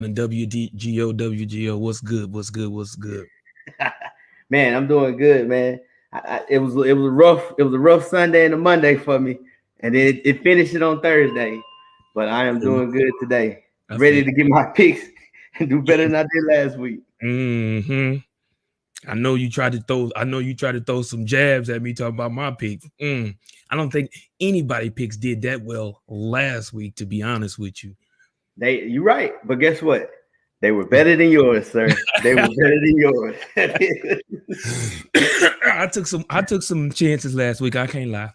And WGO, what's good? What's good? What's good? Man, I'm doing good, man. It was a rough Sunday and a Monday for me, and then it finished it on Thursday. But I am Feel you. doing good today, I feel ready to get my picks and do better you. than I did last week. Hmm. I know you tried to throw. I know you tried to throw some jabs at me talking about my picks. I don't think anybody picks did that well last week. To be honest with you, You're right, but guess what? They were better than yours, sir. They were better than yours. I took some chances last week. I can't lie.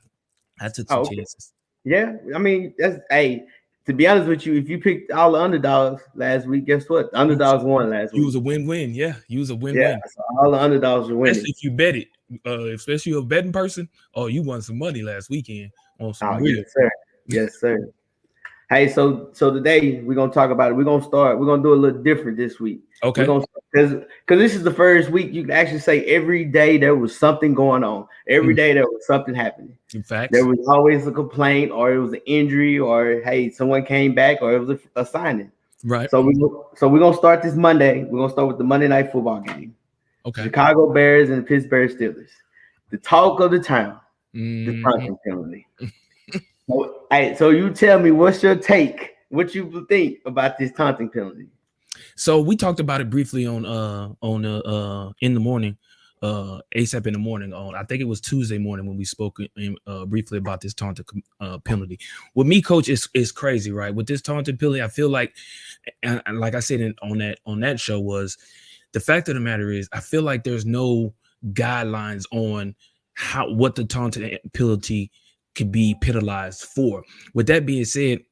I took some Oh, okay. chances. Yeah, I mean that's hey. To be honest with you, if you picked all the underdogs last week, guess what? The You was, underdogs won last you week. was a win-win. Yeah, you was a Yeah, win-win. so all the underdogs are winning. Especially if you bet it. Especially you're a betting person. Oh, you won some money last weekend on some Oh real. yes, sir. Yes, sir. Hey, so today we're gonna talk about it. We're gonna start. We're gonna do a little different this week. We're Okay. gonna because this is the first week you can actually say every day there was something going on. Every Mm, day there was something happening. in There facts. was always a complaint, or it was an injury, or hey, someone came back, or it was a signing. Right. So we're gonna start this Monday. We're gonna start with the Monday night football game. Okay. Chicago Bears and the Pittsburgh Steelers. The talk of the town, the Hmm. punting penalty. So you tell me what's your take? What you think about this taunting penalty? So we talked about it briefly on in the morning, ASAP in the morning on I think it was Tuesday morning when we spoke briefly about this taunting penalty. With me, coach, is crazy, right? With this taunting penalty, I feel like, and like I said on that show was the fact of the matter is I feel like there's no guidelines on how what the taunting penalty could be penalized for. With that being said,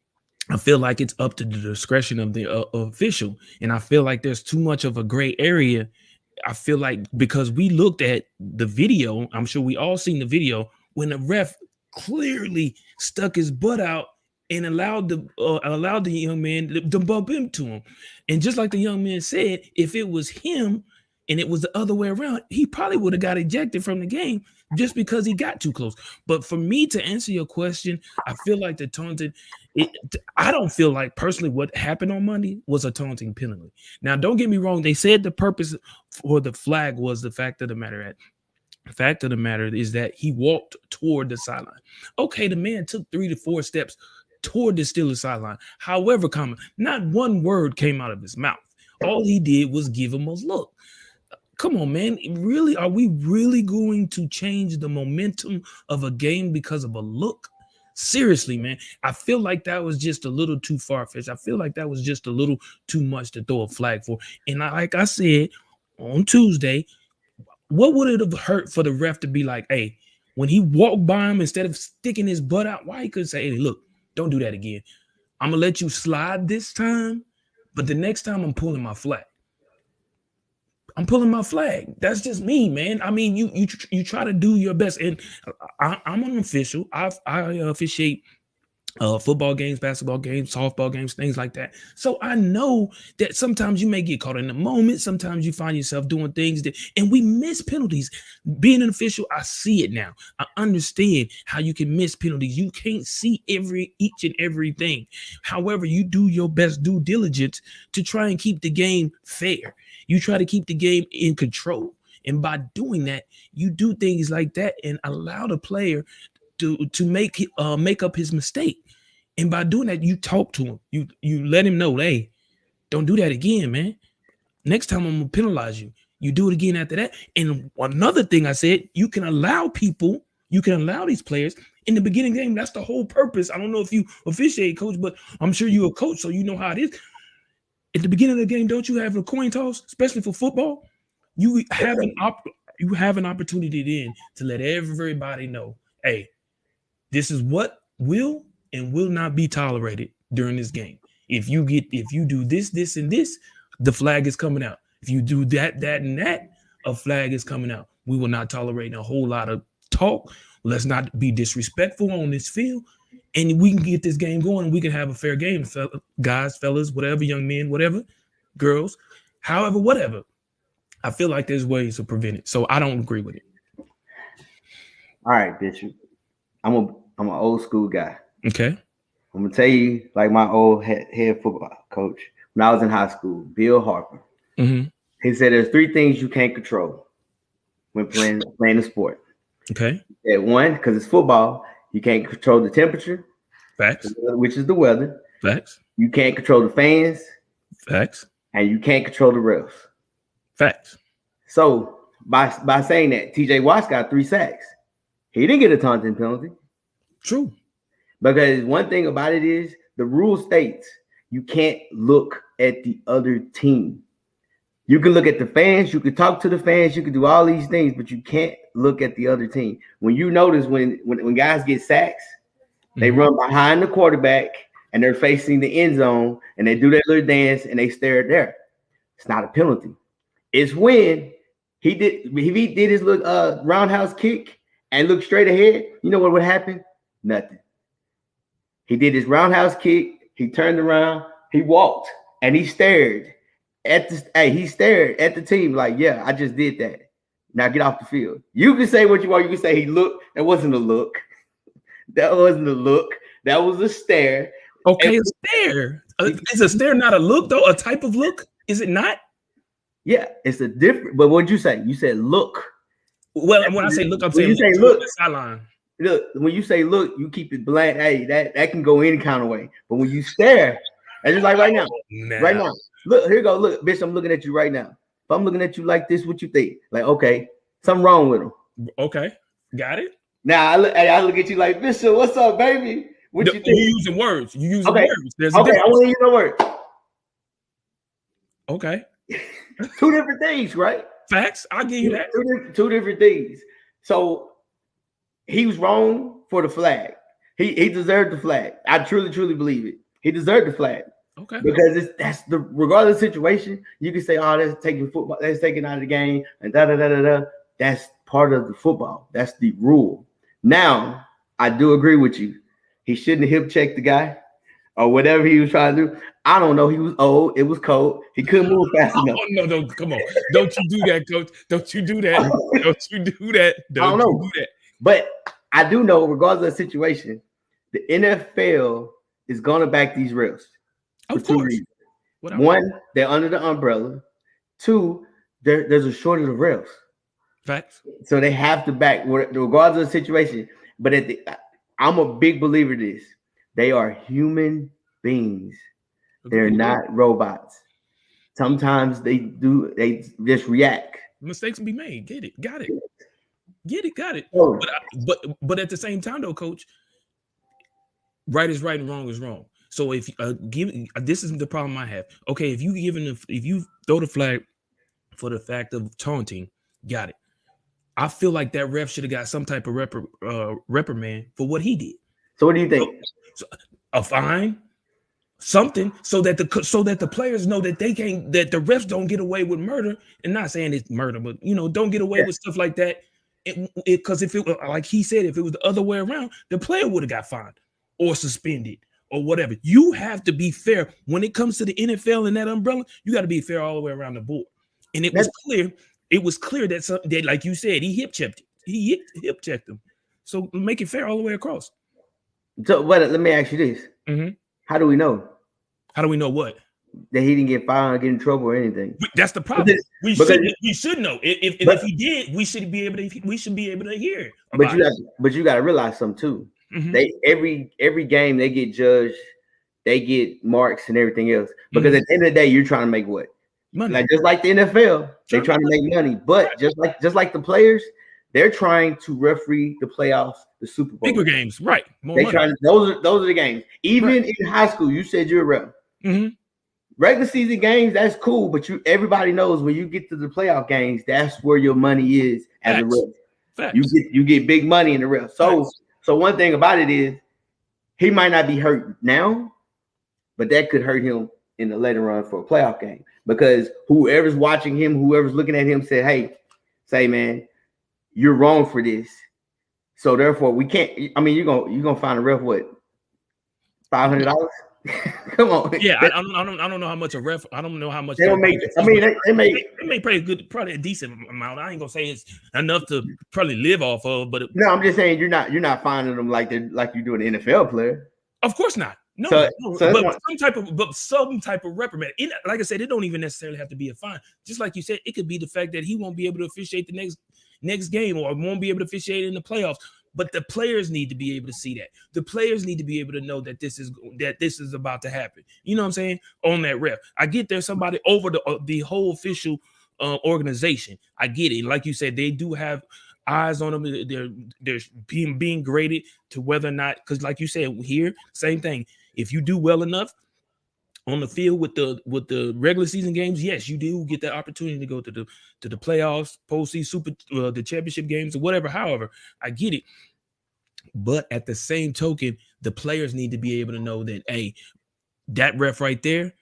I feel like it's up to the discretion of the official, and I feel like there's too much of a gray area. I feel like because we looked at the video, I'm sure we all seen the video when the ref clearly stuck his butt out and allowed the young man to bump into him, and just like the young man said, if it was him and it was the other way around, he probably would have got ejected from the game just because he got too close. But for me to answer your question, I feel like the taunted it, I don't feel like personally what happened on Monday was a taunting penalty. Now, don't get me wrong. They said the purpose for the flag was the fact of the matter. The fact of the matter is that he walked toward the sideline. Okay, the man took 3 to 4 steps toward the Steelers sideline. However, not one word came out of his mouth. All he did was give him a look. Come on, man. Really, are we really going to change the momentum of a game because of a look? Seriously, man. I feel like that was just a little too far fetched. I feel like that was just a little too much to throw a flag for. And like I said on Tuesday, what would it have hurt for the ref to be like, hey, when he walked by him, instead of sticking his butt out, why he could say, hey, look, don't do that again. I'm gonna let you slide this time, but the next time I'm pulling my flag. I'm pulling my flag. That's just me, man. I mean, you try to do your best, and I'm an official. I officiate football games, basketball games, softball games, things like that. So I know that sometimes you may get caught in the moment. Sometimes you find yourself doing things that, and we miss penalties. Being an official, I see it now. I understand how you can miss penalties. You can't see each and everything. However, you do your best due diligence to try and keep the game fair. You try to keep the game in control. And by doing that, you do things like that and allow the player to make up his mistake. And by doing that, you talk to him. You let him know, hey, don't do that again, man. Next time I'm gonna penalize you. You do it again after that. And another thing I said, you can allow these players in the beginning game. That's the whole purpose. I don't know if you officiate, coach, but I'm sure you're a coach, so you know how it is. At the beginning of the game, don't you have a coin toss, especially for football? You Yes, have sir. you have an opportunity then to let everybody know, hey, this is what will and will not be tolerated during this game. If you do this, and this, the flag is coming out. If you do that, and that, a flag is coming out. We will not tolerate a whole lot of talk. Let's not be disrespectful on this field. And we can get this game going and we can have a fair game, guys, fellas, whatever, young men, whatever, girls, however, whatever. I feel like there's ways to prevent it. So I don't agree with it. All right, Bishop. I'm an old school guy. Okay. I'm gonna tell you like my old head football coach. when I was in high school, Bill Harper. Mm-hmm. He said there's 3 things you can't control when playing a sport. Okay. At one, because it's football, you can't control the temperature. Facts. Which is the weather. Facts. You can't control the fans. Facts. And you can't control the refs. Facts. So by saying that, TJ Watts got 3 sacks. He didn't get a taunting penalty. True. Because one thing about it is the rule states you can't look at the other team. You can look at the fans, you can talk to the fans, you can do all these things, but you can't look at the other team. When you notice when guys get sacks, they run behind the quarterback and they're facing the end zone and they do their little dance and they stare there. It's not a penalty. It's when he did his little roundhouse kick and looked straight ahead. You know what would happen? Nothing. He did his roundhouse kick. He turned around. He walked and he stared at the team like, yeah, I just did that. Now get off the field. You can say what you want. You can say he looked. That wasn't a look. That wasn't a look. That was a stare. Okay, a stare. Is a stare not a look though? A type of look? Is it not? Yeah, it's a different. But what'd you say? You said look. Well, when I say look, I'm saying you say look. Sideline. Look, when you say look, you keep it blank. Hey, that can go any kind of way. But when you stare, it's just like right now. Right now. Look, here you go. Look, bitch, I'm looking at you right now. If I'm looking at you like this, what you think? Like, okay, something wrong with him. Okay, got it. Now I look at you like, Bishop, what's up, baby? What you think? You using words. You using words. There's okay, I want to use no words. Okay. 2 different things, right? Facts. I'll give you that. Two different things. So he was wrong for the flag. He deserved the flag. I truly believe it. He deserved the flag. Okay. Because that's the regardless of the situation, you can say, oh, that's taking football, that's taken out of the game, and da. That's part of the football. That's the rule. Now, I do agree with you. He shouldn't have hip checked the guy or whatever he was trying to do. I don't know. He was old. It was cold. He couldn't move fast enough. Oh, no, come on. Don't you do that, coach. Don't you do that. Don't you do that. I don't know. Do that. But I do know, regardless of the situation, the NFL is going to back these refs. Of course. One, they're under the umbrella. 2, there's a shortage of refs. Facts. So they have to back, regardless of the situation. But I'm a big believer in this. They are human beings. They're not robots. Sometimes they just react. Mistakes can be made. Get it. Got it. Got it. Oh. But at the same time, though, coach, right is right and wrong is wrong. So if this is the problem I have. Okay, if you throw the flag for the fact of taunting, got it. I feel like that ref should have got some type of reprimand for what he did. So what do you think? So, a fine, something, so that the players know that that the refs don't get away with murder. And not saying it's murder, but don't get away with stuff like that. Because if it was like he said, if it was the other way around, the player would have got fined or suspended or whatever. You have to be fair when it comes to the NFL and that umbrella. You got to be fair all the way around the board. And it was clear. It was clear that like you said, he hip checked it. He hip checked him. So make it fair all the way across. So, let me ask you this: How do we know? How do we know what? That he didn't get fined or get in trouble or anything. That's the problem. We should know. If he did, we should be able to hear. But you got to realize something too. They every game they get judged, they get marks and everything else. Because at the end of the day, you're trying to make what? Money. Like just like the NFL, they're trying to make money. But just like the players, they're trying to referee the playoffs, the Super Bowl. Bigger games, right? Those are the games. Even in high school, you said you're a ref. Regular season games, that's cool, but everybody knows when you get to the playoff games, that's where your money is as a ref. Facts. You get big money in the ref. So one thing about it is he might not be hurt now, but that could hurt him in the later run for a playoff game. Because whoever's watching him, whoever's looking at him said, hey, man, you're wrong for this. So therefore, we can't. I mean, you're gonna find a ref what? $500? Come on. Yeah, I don't know how much a ref. I don't know how much they don't make. I mean, they may pay probably a decent amount. I ain't gonna say it's enough to probably live off of, but no, I'm just saying you're not finding them like you do an NFL player. Of course not. No, So, no, so but some type of reprimand. Like I said, it don't even necessarily have to be a fine. Just like you said, it could be the fact that he won't be able to officiate the next game or won't be able to officiate in the playoffs. But the players need to be able to see that. The players need to be able to know that this is about to happen. You know what I'm saying? On that ref, I get there's somebody over the whole official organization. I get it. Like you said, they do have eyes on them. They're being graded to whether or not, because like you said here, same thing. If you do well enough on the field with the regular season games, yes, you do get that opportunity to go to the playoffs, postseason, the championship games, or whatever. However, I get it, but at the same token, the players need to be able to know that, hey, that ref right there,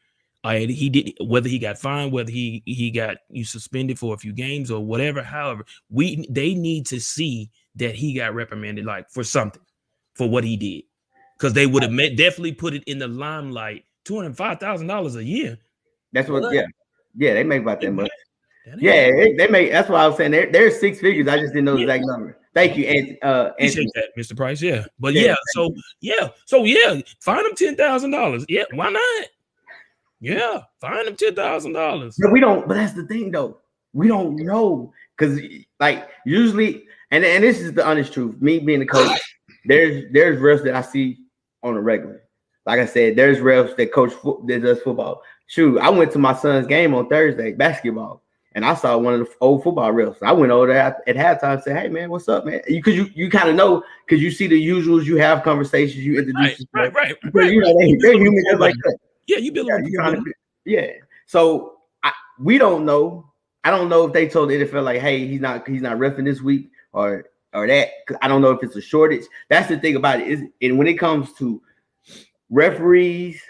he did, whether he got fined, whether he got you suspended for a few games or whatever. However, they need to see that he got reprimanded, like for something, for what he did, because they would have definitely put it in the limelight. $205,000 a year. That's what. Yeah, they make about that much. Yeah, they make. That's why I was saying there's six figures. I just didn't know the exact number. Thank you, Anthony. Appreciate that, Mr. Price. Yeah, but so fine him $10,000. Yeah, why not? Yeah, fine him $10,000. But we don't. But that's the thing, though. We don't know, because like usually, and this is the honest truth. Me being the coach, there's refs that I see on a regular. Like I said, there's refs that that does football. Shoot, I went to my son's game on Thursday, basketball, and I saw one of the old football refs. I went over there at halftime and said, "Hey, man, what's up, man?" Because you kind of know, because you see the usuals, you have conversations, you introduce right. You know, they're human just like that. Yeah, you build yeah. So we don't know. I don't know if they told the NFL like, "Hey, he's not reffing this week," or that. Cause I don't know if it's a shortage. That's the thing about it. And when it comes to referees,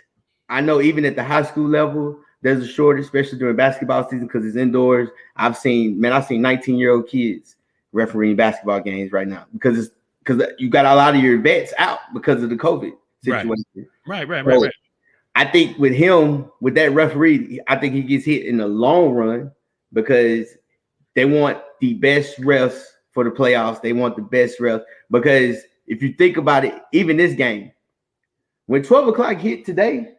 I know even at the high school level, there's a shortage, especially during basketball season because it's indoors. I've seen 19-year-old kids refereeing basketball games right now because you got a lot of your vets out because of the COVID situation. Right. I think with that referee, I think he gets hit in the long run because they want the best refs for the playoffs. They want the best refs because if you think about it, even this game, when 12 o'clock hit today,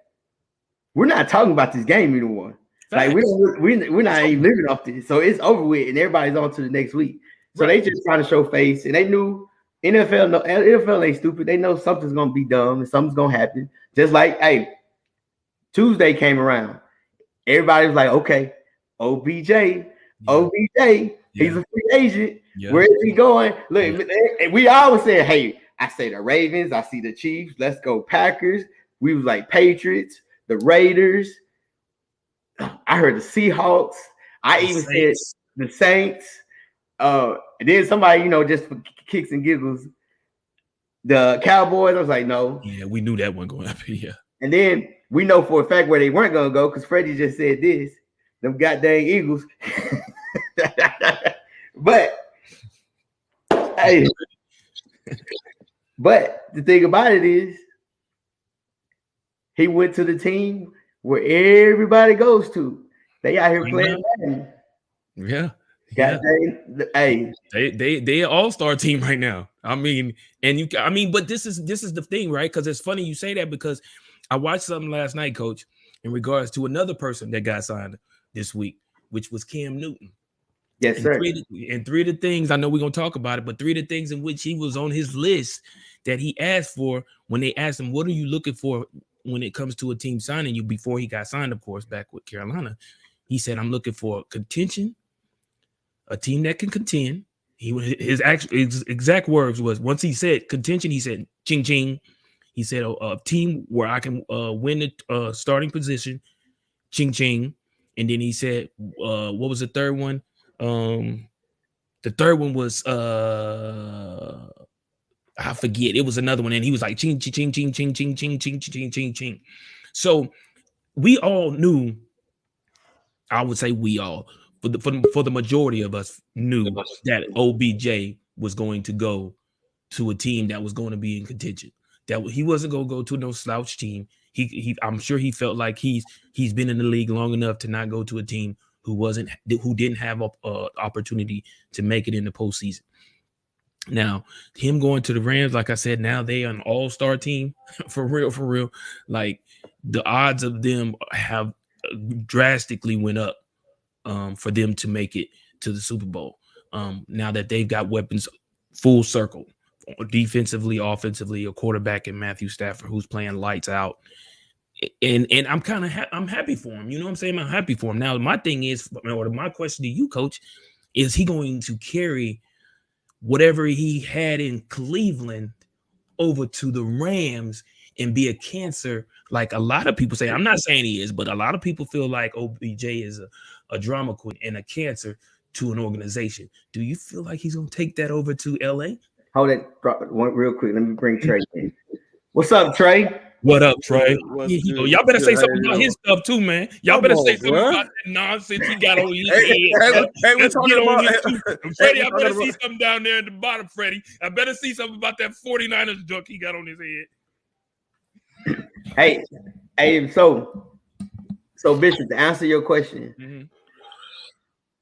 we're not talking about this game anymore. Facts. Like we're not even living off this. So it's over with and everybody's on to the next week. So they just trying to show face, and they knew NFL ain't stupid. They know something's gonna be dumb and something's gonna happen. Just like, hey, Tuesday came around. Everybody was like, okay, OBJ, he's a free agent. Yeah. Where is he going? Look, we always said, hey, I say the Ravens, I see the Chiefs, let's go Packers. We was like Patriots, the Raiders. I heard the Seahawks. I even said the Saints. And then somebody, just for kicks and giggles, the Cowboys. I was like, no. Yeah, we knew that one going up here. And then we know for a fact where they weren't going to go because Freddie just said this. Them goddamn Eagles. But, hey. But the thing about it is, he went to the team where everybody goes to. They out here playing Madden. Yeah. Hey, they an all-star team right now. I mean, but this is the thing, right? Because it's funny you say that because I watched something last night, Coach, in regards to another person that got signed this week, which was Cam Newton. Yes, sir. And three of the things, I know we're gonna talk about it, but three of the things in which he was on his list that he asked for when they asked him, "What are you looking for when it comes to a team signing you?" Before he got signed, of course, back with Carolina, he said, "I'm looking for contention, a team that can contend." His exact words was, once he said contention, he said ching ching. He said a team where I can win the starting position, ching ching. And then he said, what was the third one? The third one was I forget. It was another one, and he was like ching ching ching ching ching ching ching ching ching ching ching. So we all knew. I would say we all, for the majority of us, knew that OBJ was going to go to a team that was going to be in contention. That he wasn't going to go to no slouch team. I'm sure he felt like he's been in the league long enough to not go to a team who didn't have a opportunity to make it in the postseason. Now, him going to the Rams, like I said, now they are an all-star team for real. Like the odds of them have drastically went up for them to make it to the Super Bowl. Now that they've got weapons full circle, defensively, offensively, a quarterback in Matthew Stafford who's playing lights out. And I'm kind of I'm happy for him. You know what I'm saying? I'm happy for him. Now, my thing is, or my question to you, Coach, is he going to carry whatever he had in Cleveland over to the Rams and be a cancer like a lot of people say? I'm not saying he is, but a lot of people feel like OBJ is a drama queen and a cancer to an organization. Do you feel like he's going to take that over to LA? Hold it one real quick. Let me bring Trey in. What's up, Trey? What up, Trey? Y'all better say something about his stuff too, man. Y'all better say something about that nonsense he got on his head. Hey, we're talking about Freddie. I better see something down there at the bottom, Freddie. I better see something about that 49ers junk he got on his head. Hey, so Bishop, to answer your question,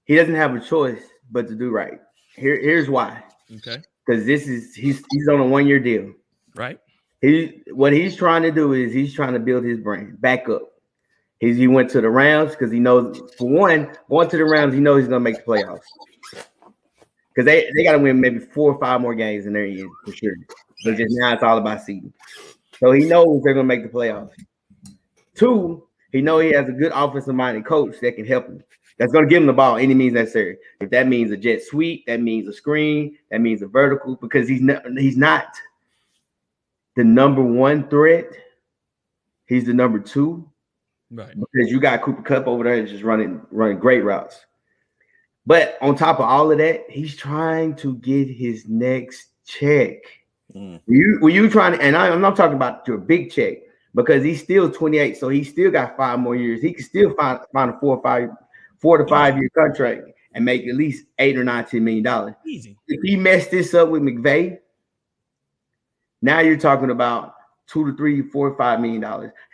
he doesn't have a choice but to do right. Here's why. Okay. Because he's on a 1-year deal. Right. What he's trying to do is he's trying to build his brand back up. He went to the Rams because he knows, for one, going to the Rams, he knows he's gonna make the playoffs. Because they got to win maybe 4 or 5 more games in their end for sure. But just now it's all about seeding. So he knows they're gonna make the playoffs. 2, he knows he has a good offensive-minded coach that can help him. That's going to give him the ball any means necessary. If that means a jet sweep, that means a screen, that means a vertical, because he's not the number 1 threat. He's the number 2. Right. Because you got Cooper Kupp over there just running great routes. But on top of all of that, he's trying to get his next check. Were you trying to, and I'm not talking about your big check, because he's still 28, so he still got 5 more years. He can still find a 4 to 5 year contract and make at least $8 or $9 million. Easy. If he messed this up with McVay, now you're talking about $2 to 3, 4, $5 million.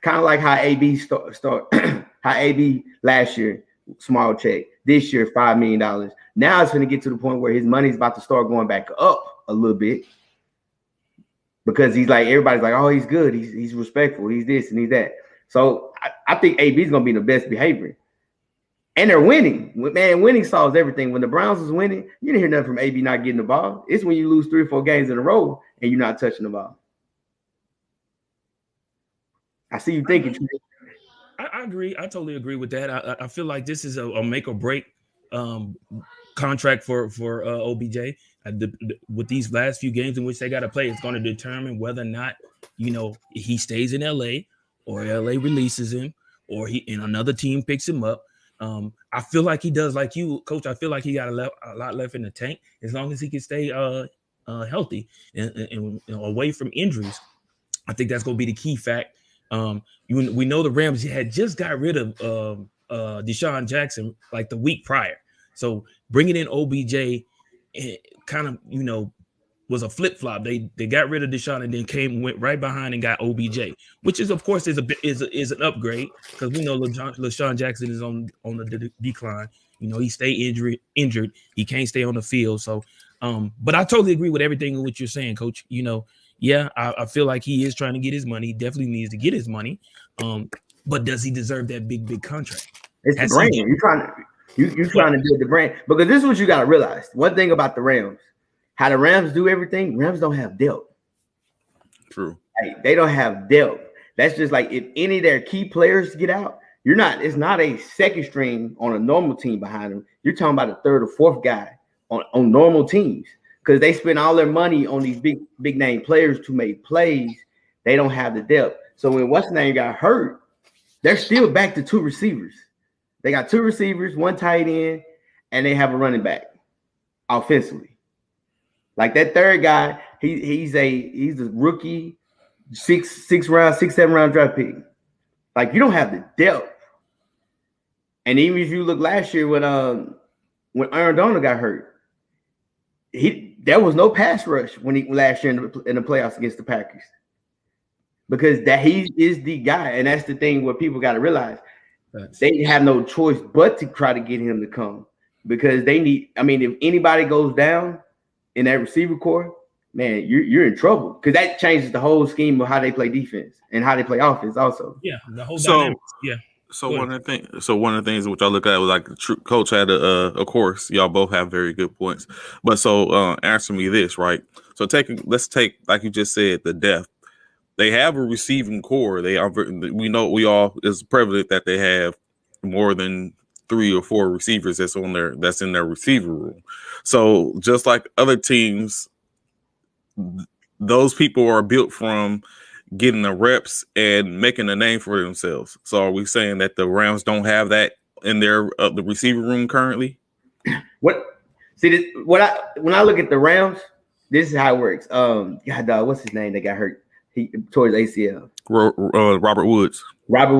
Kind of like how AB start how AB last year, small check. This year, $5 million. Now it's going to get to the point where his money's about to start going back up a little bit, because he's like, everybody's like, oh, he's good, he's respectful, he's this and he's that. So I think AB is going to be in the best behavior. And they're winning. Man, winning solves everything. When the Browns was winning, you didn't hear nothing from AB not getting the ball. It's when you lose 3 or 4 games in a row and you're not touching the ball. I see you thinking. I agree. I totally agree with that. I feel like this is a make or break contract for OBJ. With these last few games in which they got to play, it's going to determine whether or not, he stays in LA or LA releases him, or another team picks him up. I feel like he does like you, Coach. I feel like he got a lot left in the tank, as long as he can stay healthy and away from injuries. I think that's going to be the key fact. We know the Rams had just got rid of Deshaun Jackson like the week prior. So bringing in OBJ kind of, was a flip-flop. They got rid of Deshaun and then went right behind and got OBJ, which is, of course, is an upgrade, because we know LaShawn Jackson is on the decline. He stay injured. He can't stay on the field. So, but I totally agree with everything in what you're saying, Coach. Yeah, I feel like he is trying to get his money. He definitely needs to get his money. But does he deserve that big contract? It's the brand. You're trying to build the brand, because this is what you got to realize. One thing about the Rams. How the Rams do everything, Rams don't have depth. True. They don't have depth. That's just like, if any of their key players get out, it's not a second string on a normal team behind them. You're talking about a 3rd or 4th guy on normal teams, because they spend all their money on these big name players to make plays. They don't have the depth. So when what's the name got hurt, they're still back to 2 receivers. They got 2 receivers, 1 tight end, and they have a running back offensively. Like that 3rd guy, he's a rookie, 6 round, 7 round draft pick. Like, you don't have the depth. And even if you look last year when Aaron Donald got hurt, there was no pass rush last year in the playoffs against the Packers, because he is the guy. And that's the thing where people got to realize they have no choice but to try to get him to come, because they need. I mean, if anybody goes down, in that receiver core, man, you're in trouble because that changes the whole scheme of how they play defense and how they play offense also. Yeah, the whole dynamics. Yeah. So one of the things which I look at was like coach had of course y'all both have very good points, but so answer me this, right? So let's take like you just said, the depth. They have a receiving core. We know it's prevalent that they have more than 3 or 4 receivers that's in their receiver room. So just like other teams, those people are built from getting the reps and making a name for themselves. So are we saying that the Rams don't have that in their the receiver room currently? When I look at the Rams, this is how it works. What's his name that got hurt? He towards ACL. Robert Woods. Robert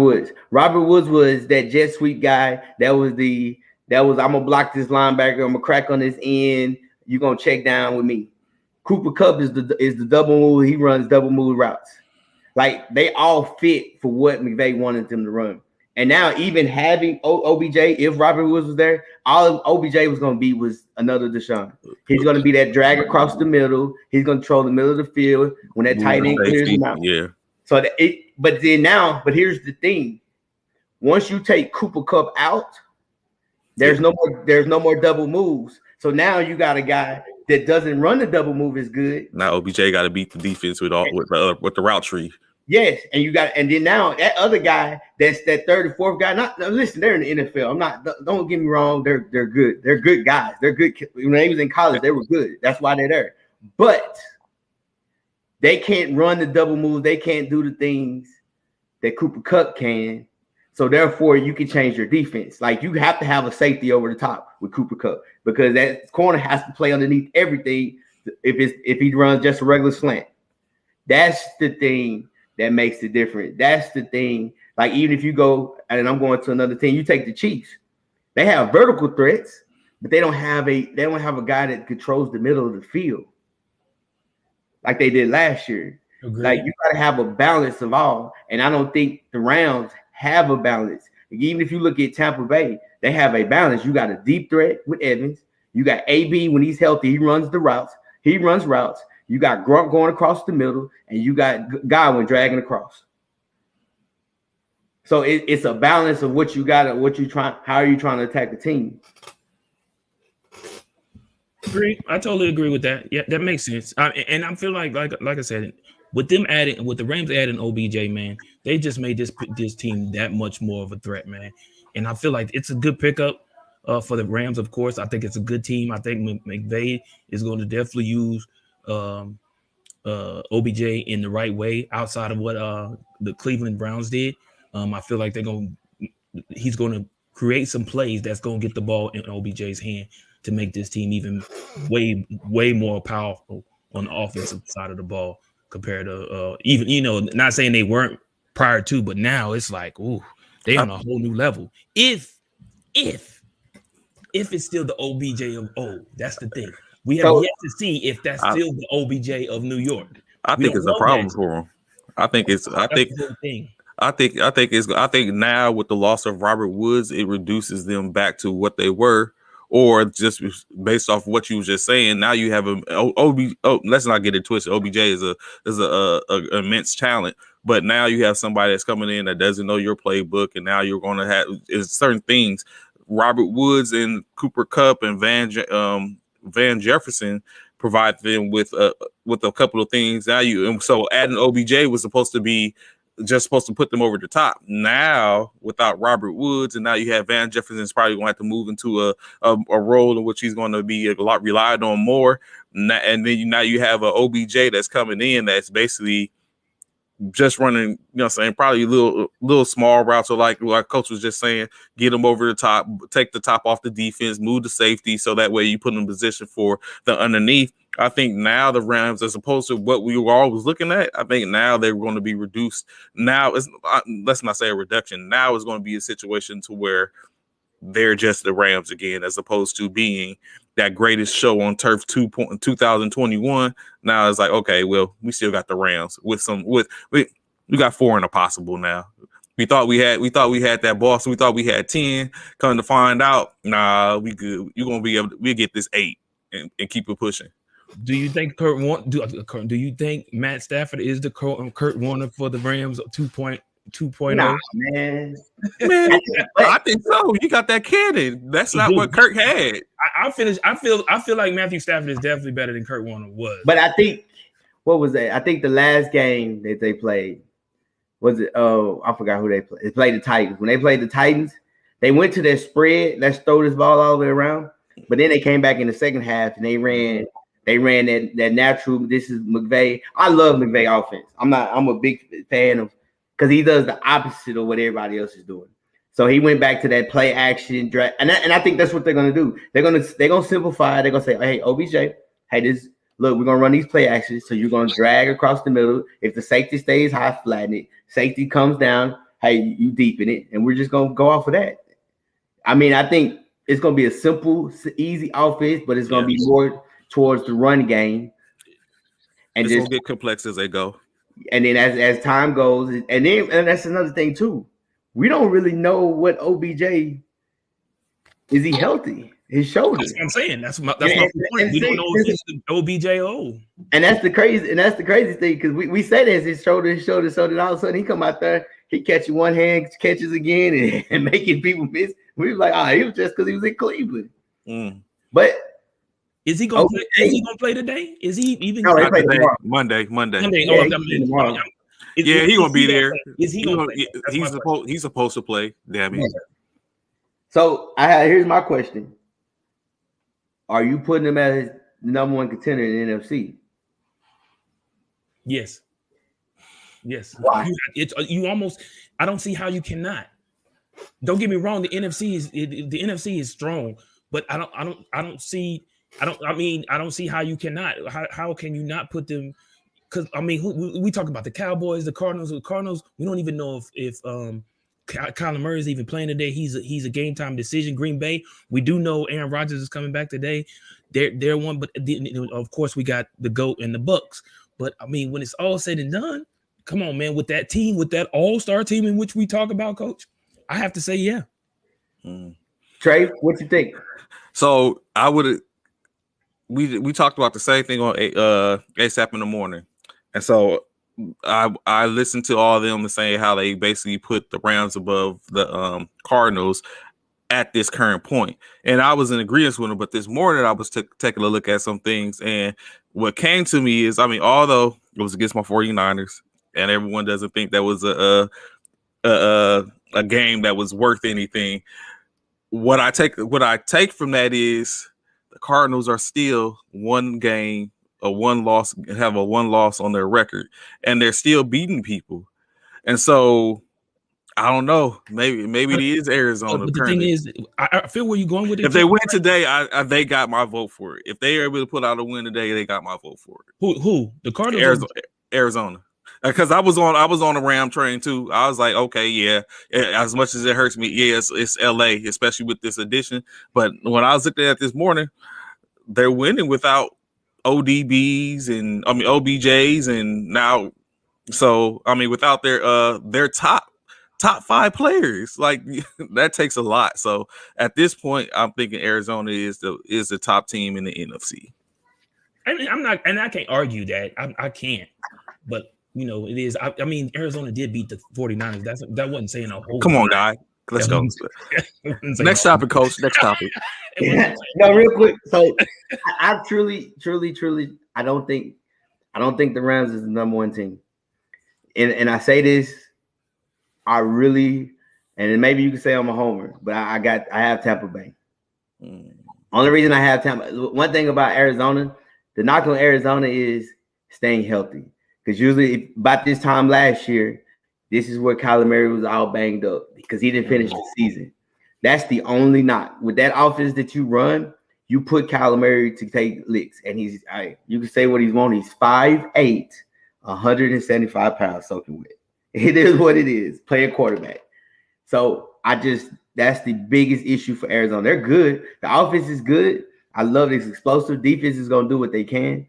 Woods was that jet sweep guy. That was I'm gonna block this linebacker. I'm gonna crack on this end. You're gonna check down with me. Cooper Kupp is the double move. He runs double move routes. Like they all fit for what McVay wanted them to run. And now even having OBJ, if Robert Woods was there, all OBJ was going to be was another Deshaun. He's going to be that drag across the middle. He's going to control the middle of the field when that tight end clears him out. Yeah. So but here's the thing. Once you take Cooper Kupp out, there's no more double moves. So now you got a guy that doesn't run the double move as good. Now OBJ got to beat the defense with the route tree. Yes, and then now that other guy, that's that third or fourth guy. Listen, they're in the NFL. Don't get me wrong, they're good. They're good guys. They're good. When they was in college, they were good. That's why they're there. But they can't run the double move. They can't do the things that Cooper Kupp can. So therefore, you can change your defense. Like you have to have a safety over the top with Cooper Kupp because that corner has to play underneath everything. If he runs just a regular slant, that's the thing that makes it different. That's the thing. Like even if you go, and I'm going to another team, you take the Chiefs. They have vertical threats, but they don't have a guy that controls the middle of the field like they did last year. Agreed. Like you got to have a balance of all, and I don't think the Rams have a balance. Even if you look at Tampa Bay, they have a balance. You got a deep threat with Evans. You got AB when he's healthy, he runs the routes. He runs routes. You got Gronk going across the middle, and you got Godwin dragging across. So it's a balance of what you got, how are you trying to attack the team? Agree. I totally agree with that. Yeah, that makes sense. And I feel like I said, with the Rams adding OBJ, man, they just made this team that much more of a threat, man. And I feel like it's a good pickup for the Rams. Of course, I think it's a good team. I think McVay is going to definitely use OBJ in the right way outside of what the Cleveland Browns did. I feel like he's going to create some plays that's going to get the ball in OBJ's hand to make this team even way more powerful on the offensive side of the ball compared to even, not saying they weren't prior to, but now it's like, ooh, they on a whole new level. If it's still the OBJ of old, that's the thing. We have yet to see if that's still the OBJ of New York. I think it's a problem for him. I think now with the loss of Robert Woods, it reduces them back to what they were, or just based off what you were just saying. Now you have let's not get it twisted. OBJ is a immense talent, but now you have somebody that's coming in that doesn't know your playbook, and now you're going to have certain things. Robert Woods and Cooper Kupp and Van Jefferson provide them with a couple of things. So adding OBJ was supposed to put them over the top. Now without Robert Woods, and now you have Van Jefferson's probably going to have to move into a role in which he's going to be a lot relied on more. And then now you have an OBJ that's coming in that's basically just running, probably little small routes, or like Coach was just saying, get them over the top, take the top off the defense, move the safety, so that way you put them in position for the underneath. I think now the Rams, as opposed to what we were always looking at, I think now they're going to be reduced. Now, let's not say a reduction. Now it's going to be a situation to where they're just the Rams again, as opposed to being that greatest show on turf 2021. Now it's like, okay, well, we still got the Rams we got 4 in a possible now. We thought we had that Boston. We thought we had 10. Come to find out, nah, we good. You're gonna be able to, we'll get this 8 and keep it pushing. Do you think do you think Matt Stafford is the Kurt Warner for the Rams 2.0? Nah, man. Man, I think so. You got that cannon. That's not what Kirk had. I feel like Matthew Stafford is definitely better than Kurt Warner was. But I think what was that? I think the last game that they played was it? Oh, I forgot who they played. They played the Titans. When they played the Titans, they went to their spread. Let's throw this ball all the way around. But then they came back in the second half and they ran that natural. This is McVay. I love McVay offense. I'm a big fan of because he does the opposite of what everybody else is doing. So he went back to that play action draft, and I think that's what they're gonna do. They're gonna simplify. They're gonna say, hey, OBJ, hey, look, we're gonna run these play actions. So you're gonna drag across the middle. If the safety stays high, flatten it. Safety comes down, hey, you deepen it, and we're just gonna go off of that. I mean, I think it's gonna be a simple, easy offense, but it's gonna be more towards the run game. And it's gonna get complex as they go. And then as time goes, and that's another thing too. We don't really know what OBJ is. He healthy? His shoulder. That's what I'm saying. That's my point. We don't know if it's OBJ. And that's the crazy thing because we say that his shoulder, so then all of a sudden he come out there, he catches one hand, catches again, and making people miss. We was like, he was just because he was in Cleveland. But is he gonna play? Is he gonna play today? Is he even? No, he Monday. Yeah, he's gonna be there. Is he gonna play? He's supposed to play. Damn it. So here's my question: are you putting him as the number one contender in the NFC? Yes. Why? You almost. I don't see how you cannot. Don't get me wrong. The NFC is strong, but I don't see how you cannot. How can you not put them? Because I mean, we talk about the Cowboys, the Cardinals. The Cardinals, we don't even know if Kyler Murray is even playing today. He's a game time decision. Green Bay, we do know Aaron Rodgers is coming back today. They're one, but of course we got the GOAT and the Bucks. But I mean, when it's all said and done, come on, man, with that team, with that all-star team in which we talk about, Coach, I have to say, yeah. Trey, what you think? So we talked about the same thing on ASAP in the morning. And so I listened to all of them saying how they basically put the Rams above the Cardinals at this current point. And I was in agreement with them, but this morning I was taking a look at some things. And what came to me is, I mean, although it was against my 49ers and everyone doesn't think that was a game that was worth anything, what I take from that is the Cardinals are still one loss on their record, and they're still beating people. And so I don't know. Maybe it is Arizona. But the thing is, I feel where you're going with it. If they win today, they got my vote for it. If they are able to put out a win today, they got my vote for it. Who? The Cardinals? Arizona. Because I was on a Ram train too. I was like, okay, yeah. As much as it hurts me, yeah, it's LA, especially with this addition. But when I was looking at this morning, they're winning without ODBs and OBJs, and now, so I mean, without their top 5 players, like that takes a lot. So at this point, I'm thinking Arizona is the top team in the NFC. I mean, I'm not, and I can't argue that. I can't, but you know, it is. I mean, Arizona did beat the 49ers. That wasn't saying a whole. Come on, guy. Let's go. Next topic, Coach. Next topic. No, real quick. So I truly, I don't think the Rams is the number one team. And I say this, I really, and maybe you can say I'm a homer, but I have Tampa Bay. Only reason I have Tampa. One thing about Arizona, the knock on Arizona is staying healthy. Because usually about this time last year, this is where Kyler Murray was all banged up because he didn't finish the season. That's the only knock. With that offense that you run, you put Kyler Murray to take licks. And you can say what he's want. He's 5'8", 175 pounds soaking wet. It is what it is. Play a quarterback. So that's the biggest issue for Arizona. They're good. The offense is good. I love this explosive. Defense is going to do what they can.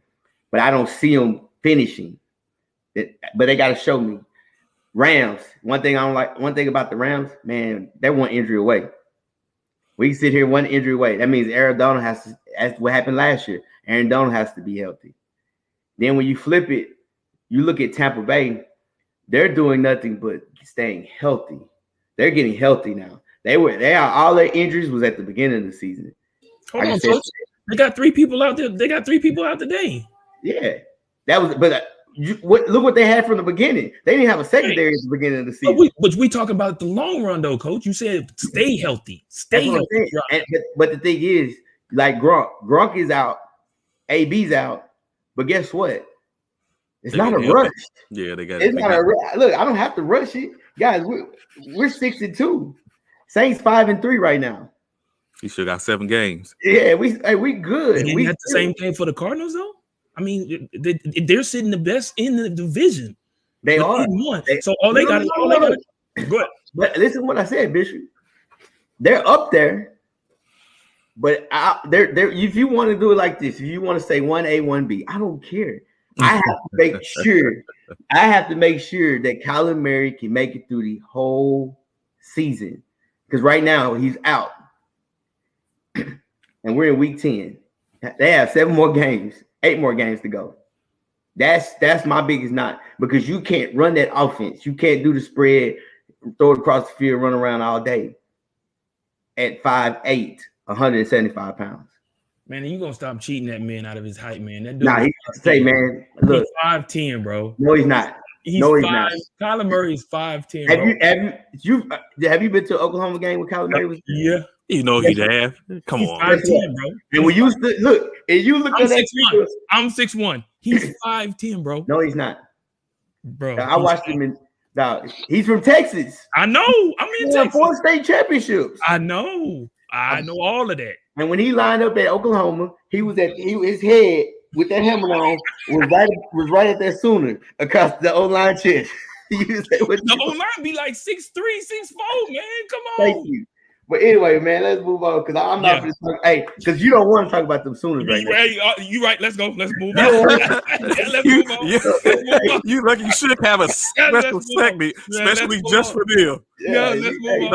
But I don't see them finishing. But they got to show me. Rams, one thing about the Rams, man, they're one injury away. We can sit here one injury away. That means Arizona That's what happened last year. Aaron Donald has to be healthy. Then when you flip it, you look at Tampa Bay. They're doing nothing but staying healthy. They're getting healthy now. They are all their injuries was at the beginning of the season. Hold on, folks. They got 3 people out there. They got 3 people out today. Yeah, that was. But look what they had from the beginning. They didn't have a secondary at the beginning of the season. But we talk about the long run, though, Coach. You said stay healthy. Stay healthy. But the thing is, like Gronk is out, AB's out. But guess what? It's not a rush. Yeah, they got. It's not a rush. Look, I don't have to rush it, guys. We're 6-2. Saints 5-3 right now. He should got 7 games. Yeah, we good. We had the same thing for the Cardinals, though. I mean, they're sitting the best in the division. They are. So all they got. Go ahead. But listen to what I said, Bishop. They're up there, but they're if you want to do it like this, if you want to say 1A, 1B, I don't care. I have to make sure. I have to make sure that Kyler Murray can make it through the whole season, because right now he's out, and we're in week 10. They have 7 more games, 8 more games to go. That's my biggest knock, because you can't run that offense. You can't do the spread, throw it across the field, run around all day at 5'8", 175 pounds. Man, you gonna stop cheating that man out of his height, man. That dude nah, he say, man, look, he's 5'10", bro. No, he's not. He's not. Kyler Murray is 5'10". Have you been to an Oklahoma game with Kyler Murray? Yeah. You know he'd have. Come he's on. 5'10", bro. And when you look, and you look I'm at that, 6'1". I'm 6'1". He's 5'10", bro. No, he's not. Bro, I watched him in. He's from Texas. I know. I'm in Texas. 4 state championships. I know. I know all of that. And when he lined up at Oklahoma, his head with that helmet on was right at that Sooner across the O-line chest. The O-line be like 6'3", 6'4", man. Come on. Thank you. But anyway, man, let's move on, because I'm not going to talk. Hey, because you don't want to talk about them Sooners right now. You right. Let's go. Let's move on. Let's move on. You like you should have a special segment, especially just for them. Yeah, let's move on.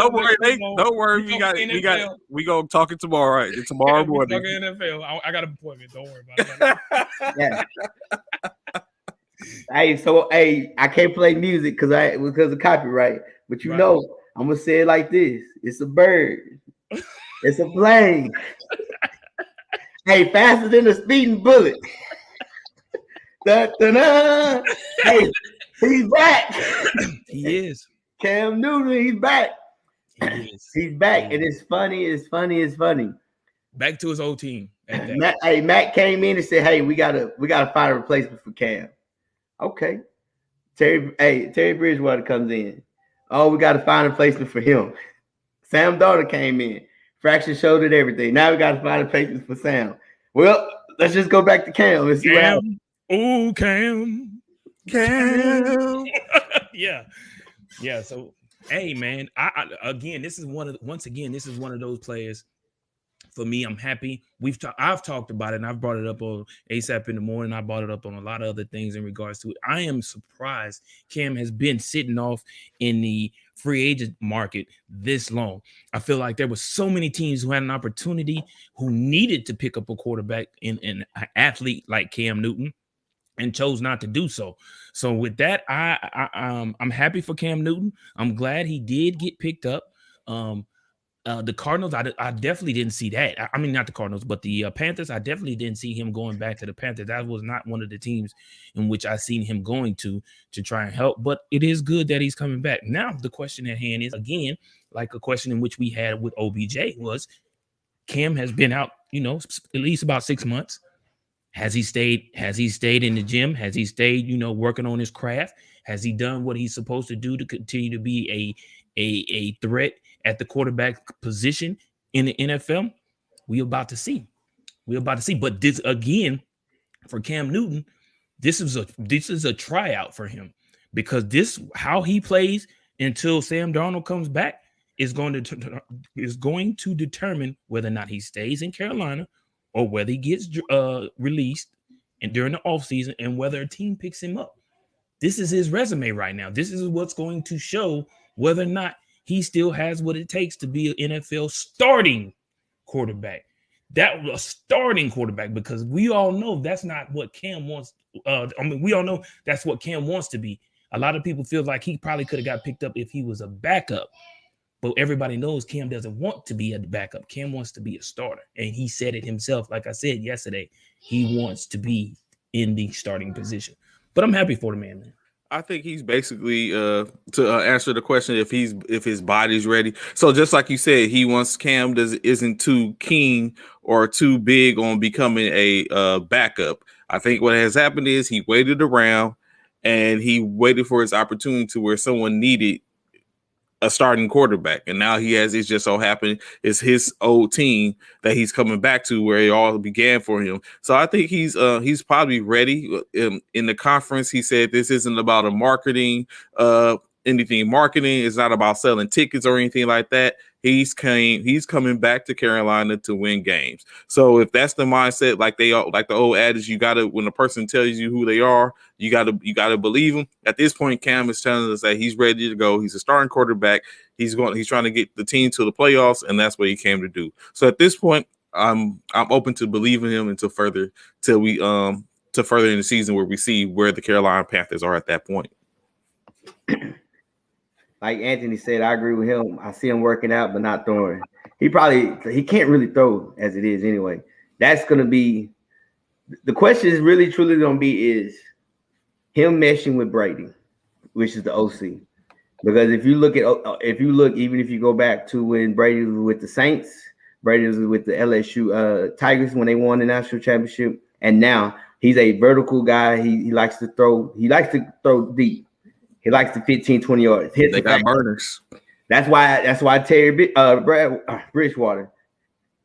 Don't worry. We gonna talk it tomorrow. Right? Tomorrow morning. NFL. I got an appointment. Don't worry about it. Hey, I can't play music because of copyright. But you know, I'm gonna say it like this: it's a bird, it's a plane. Hey, faster than a speeding bullet. Da-da-da. Hey, he's back. He is. Cam Newton, he's back. He's back, and it's funny. Back to his old team. Matt came in and said, "Hey, we gotta find a replacement for Cam." Okay, Terry Bridgewater comes in. Oh, we got to find a replacement for him. Sam Darnold came in, fractured shoulder and everything. Now we got to find a replacement for Sam. Well, let's just go back to Cam and see what happens. Oh, Cam. Yeah. So, hey, man. This is one of those players. For me, I'm happy. I've talked about it, and I've brought it up on ASAP in the morning. I brought it up on a lot of other things in regards to it. I am surprised Cam has been sitting off in the free agent market this long. I feel like there were so many teams who had an opportunity, who needed to pick up a quarterback in an athlete like Cam Newton, and chose not to do so. So with that, I'm happy for Cam Newton. I'm glad he did get picked up. The Cardinals, I definitely didn't see that. I mean, not the Cardinals, but the Panthers, I definitely didn't see him going back to the Panthers. That was not one of the teams in which I seen him going to try and help. But it is good that he's coming back. Now, the question at hand is, again, like a question in which we had with OBJ was, Cam has been out, at least about 6 months. Has he stayed in the gym? Has he stayed, working on his craft? Has he done what he's supposed to do to continue to be a threat at the quarterback position in the NFL? We're about to see. But this, again, for Cam Newton, this is a tryout for him, because how he plays until Sam Darnold comes back is going to determine whether or not he stays in Carolina or whether he gets released and during the offseason, and whether a team picks him up. This is his resume right now. This is what's going to show whether or not he still has what it takes to be an NFL starting quarterback. that was a starting quarterback, because we all know that's not what Cam wants. We all know that's what Cam wants to be. A lot of people feel like he probably could have got picked up if he was a backup, but everybody knows Cam doesn't want to be a backup. Cam wants to be a starter, and he said it himself. Like I said yesterday, he wants to be in the starting position. But I'm happy for the man. I think he's basically to answer the question if his body's ready. So just like you said, he wants Cam isn't too keen or too big on becoming a backup. I think what has happened is he waited around and he waited for his opportunity to where someone needed a starting quarterback, and now it's just so happened it's his old team that he's coming back to where it all began for him. So I think he's probably ready. In the conference, he said this isn't about marketing. It's not about selling tickets or anything like that. He's coming back to Carolina to win games. So if that's the mindset, like the old adage, you gotta, when a person tells you who they are, you gotta believe them. At this point, Cam is telling us that he's ready to go. He's a starting quarterback. He's trying to get the team to the playoffs, and that's what he came to do. So at this point, I'm open to believing him until further in the season where we see where the Carolina Panthers are at that point. Like Anthony said, I agree with him. I see him working out, but not throwing. He can't really throw as it is anyway. That's going to be the question is really truly going to be is him meshing with Brady, which is the OC. Because if you look, even if you go back to when Brady was with the Saints, Brady was with the LSU Tigers when they won the national championship, and now he's a vertical guy. He likes to throw. He likes to throw deep. He likes the 15, 20 yards. They got burners. That's why Terry Bridgewater.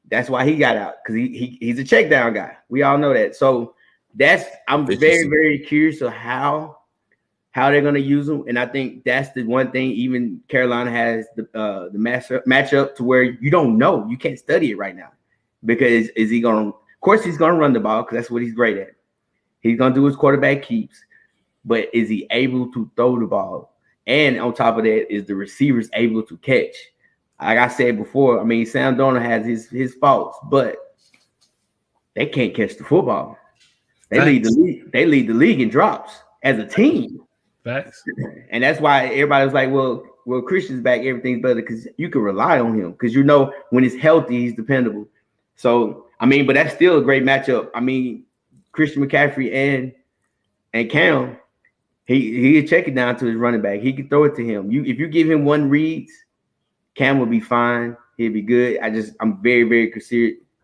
That's why he got out, because he's a check down guy. We all know that. So I'm very, very curious of how they're going to use him. And I think that's the one thing. Even Carolina has the matchup to where you don't know. You can't study it right now, because is he going to? Of course, he's going to run the ball because that's what he's great at. He's going to do his quarterback keeps. But is he able to throw the ball? And on top of that, is the receivers able to catch? Like I said before, I mean, Sam Darnold has his faults, but they can't catch the football. They lead the league in drops as a team. Facts. And that's why everybody was like, well, Christian's back, everything's better, because you can rely on him. Because you know when he's healthy, he's dependable. So, I mean, but that's still a great matchup. I mean, Christian McCaffrey and Cam, he can check it down to his running back. He can throw it to him. If you give him one read, Cam will be fine. He'll be good. I'm very, very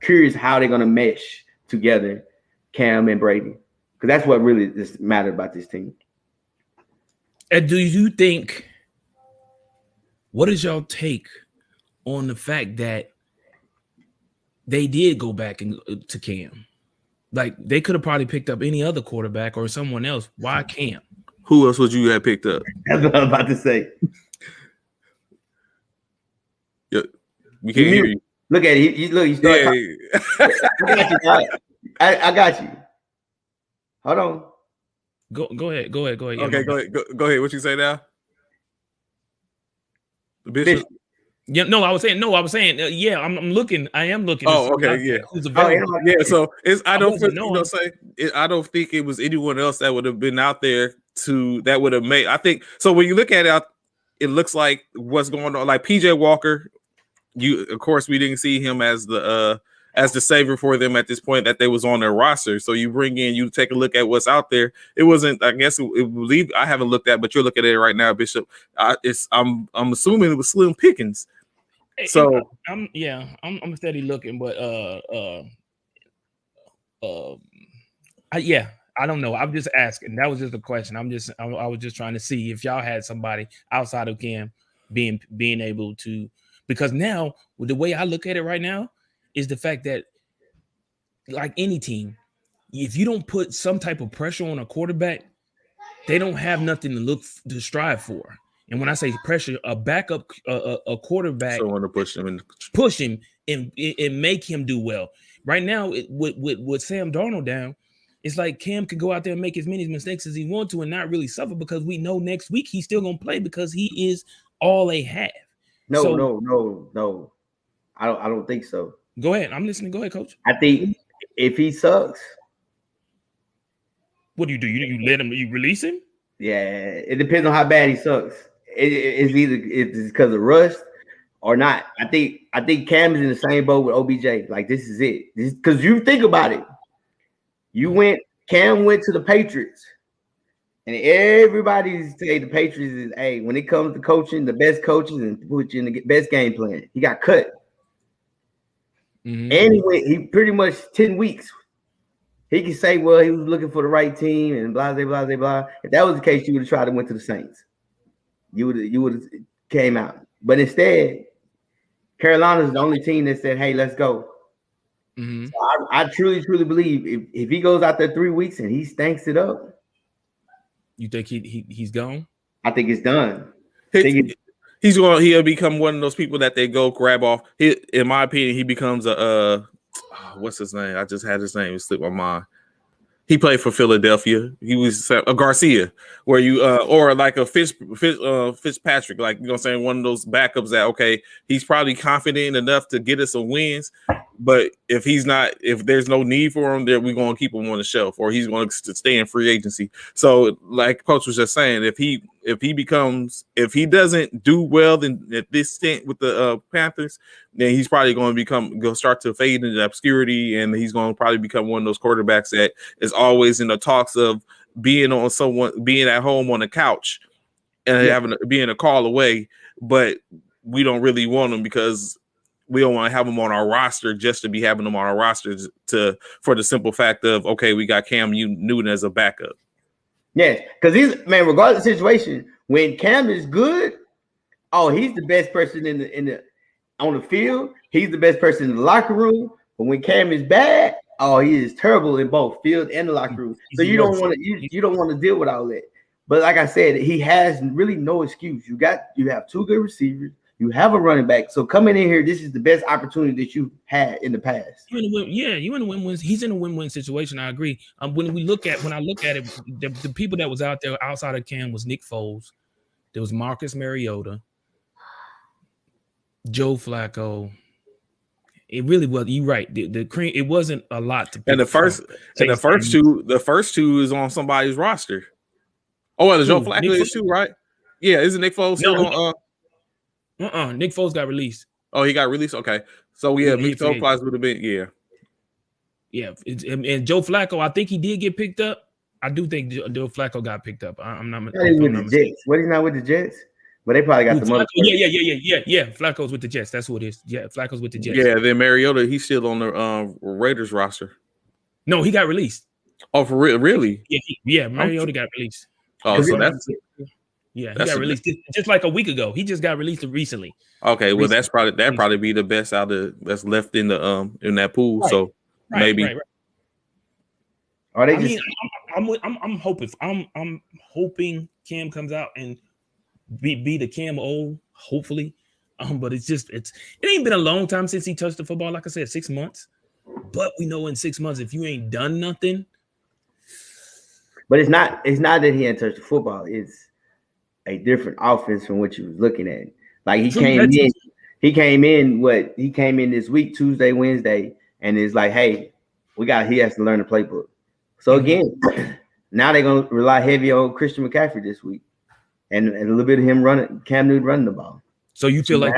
curious how they're gonna mesh together, Cam and Brady, because that's what really matters about this team. And do you think? What is y'all take on the fact that they did go back to Cam? Like, they could have probably picked up any other quarterback or someone else. Why Cam? Who else would you have picked up? That's what I'm about to say. Yeah, we can't hear you. Look at it. You start talking. I got you. Hold on. Go ahead. Okay, go ahead. What you say now? The Bishop. Yeah, no, I was saying, yeah, I'm looking. I am looking. Oh, okay, yeah. Who's available. Yeah, so I don't think it was anyone else that would have been out there that would have made. I think so. When you look at it, it looks like what's going on. Like PJ Walker, of course, we didn't see him as the savior for them at this point that they was on their roster. So you take a look at what's out there. It wasn't. I guess I haven't looked at, but you're looking at it right now, Bishop. I'm assuming it was slim pickings. So I'm steady looking, but I don't know. I'm just asking. That was just a question. I was just trying to see if y'all had somebody outside of Cam being able to, because now with the way I look at it right now is the fact that, like any team, if you don't put some type of pressure on a quarterback, they don't have nothing to strive for. And when I say pressure, a backup, a quarterback, someone to push him and make him do well. Right now, with Sam Darnold down, it's like Cam can go out there and make as many mistakes as he wants to and not really suffer, because we know next week he's still gonna play because he is all they have. No. I don't think so. Go ahead. I'm listening. Go ahead, coach. I think if he sucks, what do? You let him? You release him? Yeah, it depends on how bad he sucks. It's either if it's because of rust or not. I think Cam is in the same boat with OBJ. Like this is it. Because you think about it. Cam went to the Patriots. And everybody's saying the Patriots is, hey, when it comes to coaching, the best coaches and put you in the best game plan. He got cut. Mm-hmm. And he pretty much 10 weeks. He can say, well, he was looking for the right team and blah, blah, blah, blah, blah. If that was the case, you would have tried to went to the Saints. You would have came out. But instead, Carolina's the only team that said, hey, let's go. Mm-hmm. So I truly, truly believe if he goes out there 3 weeks and he stinks it up. You think he's gone? I think it's done. He'll become one of those people that they go grab off. In my opinion, he becomes what's his name? I just had his name slip my mind. He played for Philadelphia. He was a Garcia, where you or like a Fitzpatrick, like, you know what I'm saying, one of those backups that, okay, he's probably confident enough to get us some wins, but if there's no need for him, then we're going to keep him on the shelf, or he's going to stay in free agency. So, like Coach was just saying, if he doesn't do well at this stint with the Panthers, then he's probably going to start to fade into obscurity, and he's going to probably become one of those quarterbacks that is always in the talks of being at home on the couch and being a call away, but we don't really want him because we don't want to have him on our roster just to be having him on our roster for the simple fact of, okay, we got Cam Newton as a backup. Yes, because regardless of the situation, when Cam is good, he's the best person on the field. He's the best person in the locker room. But when Cam is bad, he is terrible in both field and the locker room. So you don't want to deal with all that. But like I said, he has really no excuse. You have two good receivers. You have a running back. So coming in here, this is the best opportunity that you had in the past. You in a win-win. He's in a win-win situation. I agree. When I look at it, the people that was out there outside of Cam was Nick Foles. There was Marcus Mariota, Joe Flacco. It really was. You're right. The cream. It wasn't a lot to pick. And the first two is on somebody's roster. Oh, well, Joe Flacco is too, right? Yeah, isn't Nick Foles still on? Nick Foles got released. Oh, he got released. Okay, so Nick Foles would have been yeah. And Joe Flacco, I think he did get picked up. I do think Joe Flacco got picked up. I'm not. With the Jets. What, he's not with the Jets? But they probably got the money. Yeah. Flacco's with the Jets. That's what it is. Yeah, Flacco's with the Jets. Yeah, then Mariota, he's still on the Raiders roster. No, he got released. Oh, for real? Really? Yeah. Mariota got released. Oh, so that's. Yeah, he got released just like a week ago. He just got released recently. Okay, well, that'd probably be the best out of that's left in the in that pool. Right. So maybe. Right. Are they I'm hoping Cam comes out and be the Cam old, hopefully. But it ain't been a long time since he touched the football. Like I said, 6 months. But we know in 6 months, if you ain't done nothing. But it's not that he ain't touched the football. It's a different offense from what you was looking at. Like he came in this week, Tuesday, Wednesday, and it's like, hey, he has to learn the playbook. So again, now they're gonna rely heavy on Christian McCaffrey this week. And a little bit of him Cam Newton running the ball. So you feel like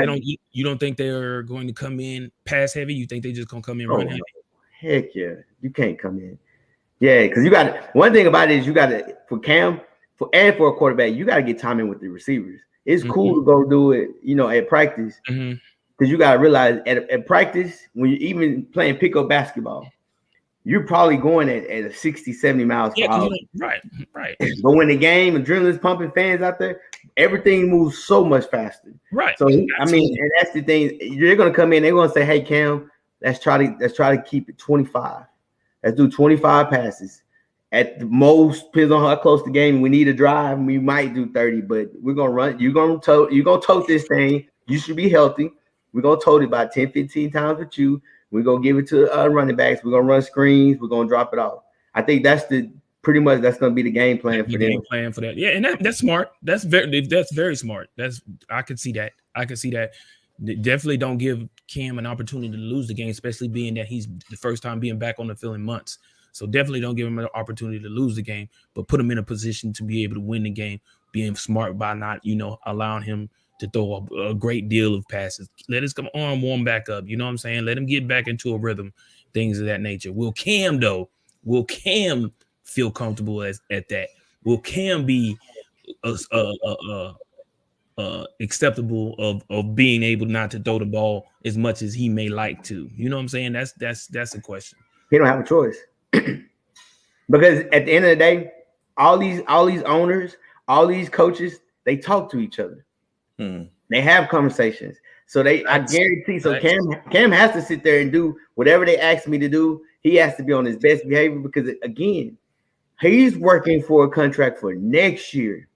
you don't think they're going to come in pass heavy? You think they just gonna come in run heavy? Heck yeah. You can't come in. Yeah, because one thing about it is for Cam, for a quarterback, you got to get time in with the receivers. It's cool to go do it, at practice. Because you got to realize at practice, when you're even playing pickup basketball, you're probably going at a 60, 70 miles per hour. Right. But when the game, adrenaline's pumping, fans out there, everything moves so much faster. Right. So, and that's the thing. You're going to come in, they're going to say, hey, Cam, let's try to keep it 25. Let's do 25 passes. At the most, depends on how close the game. We need a drive. We might do 30, but we're gonna run. You're gonna tote this thing. You should be healthy. We're gonna tote it about 10, 15 times with you. We're gonna give it to running backs. We're gonna run screens. We're gonna drop it off. I think that's gonna be the game plan for them. Yeah, and that's smart. That's very smart. I can see that. Definitely don't give Cam an opportunity to lose the game, especially being that he's the first time being back on the field in months. So definitely don't give him an opportunity to lose the game, but put him in a position to be able to win the game, being smart by not, allowing him to throw a great deal of passes. Let his arm warm back up. You know what I'm saying? Let him get back into a rhythm, things of that nature. Will Cam feel comfortable at that? Will Cam be acceptable of being able not to throw the ball as much as he may like to? You know what I'm saying? That's a question. He don't have a choice. Because at the end of the day, all these owners, all these coaches, they talk to each other. They have conversations. So I guarantee. So Cam has to sit there and do whatever they ask me to do. He has to be on his best behavior because, again, he's working for a contract for next year.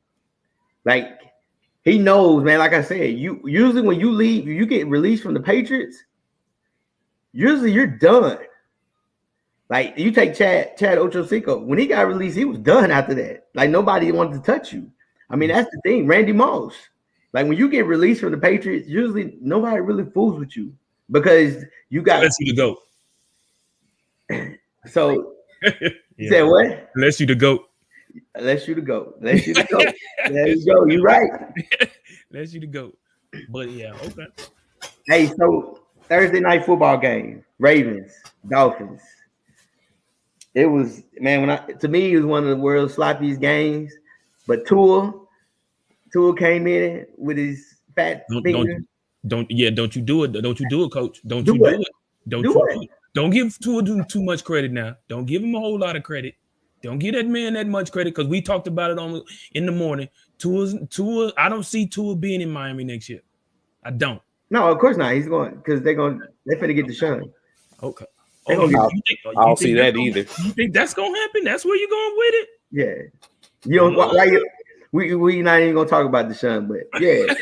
Like, he knows, man. Like I said, usually when you leave, you get released from the Patriots. Usually you're done. Like, you take Chad Ochocinco. When he got released, he was done after that. Like, nobody wanted to touch you. I mean, that's the thing. Randy Moss. Like, when you get released from the Patriots, usually nobody really fools with you because you got. Unless you the GOAT. So, you said what? Unless you the GOAT. Unless you the GOAT. Unless you the GOAT. There you go. You're right. Unless you the GOAT. But yeah, okay. Hey, so Thursday night football game, Ravens, Dolphins. It was, man, to me, it was one of the world's sloppiest games. But Tua came in with his fat finger. Don't you do it. Don't you do it, coach. Don't you do it. Don't you don't give Tua too much credit now. Don't give him a whole lot of credit. Don't give that man that much credit because we talked about it in the morning. Tua, I don't see Tua being in Miami next year. I don't. No, of course not. He's going because they're finna get Deshaun. Okay. I don't see that either. You think that's gonna happen? That's where you're going with it? Yeah. You know why? We not even gonna talk about Deshaun, but yeah.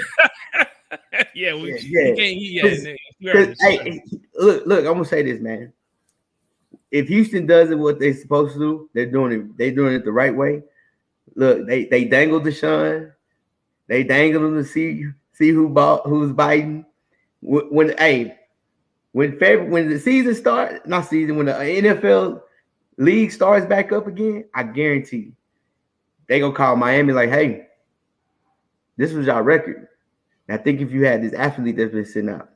Hey, look, I'm gonna say this, man. If Houston does it what they're supposed to do, they're doing it the right way. Look, they dangled Deshaun. They dangled him to see who's biting. When the season starts, when the NFL league starts back up again, I guarantee they gonna call Miami like, hey, this was our record. And I think if you had this athlete that's been sitting out,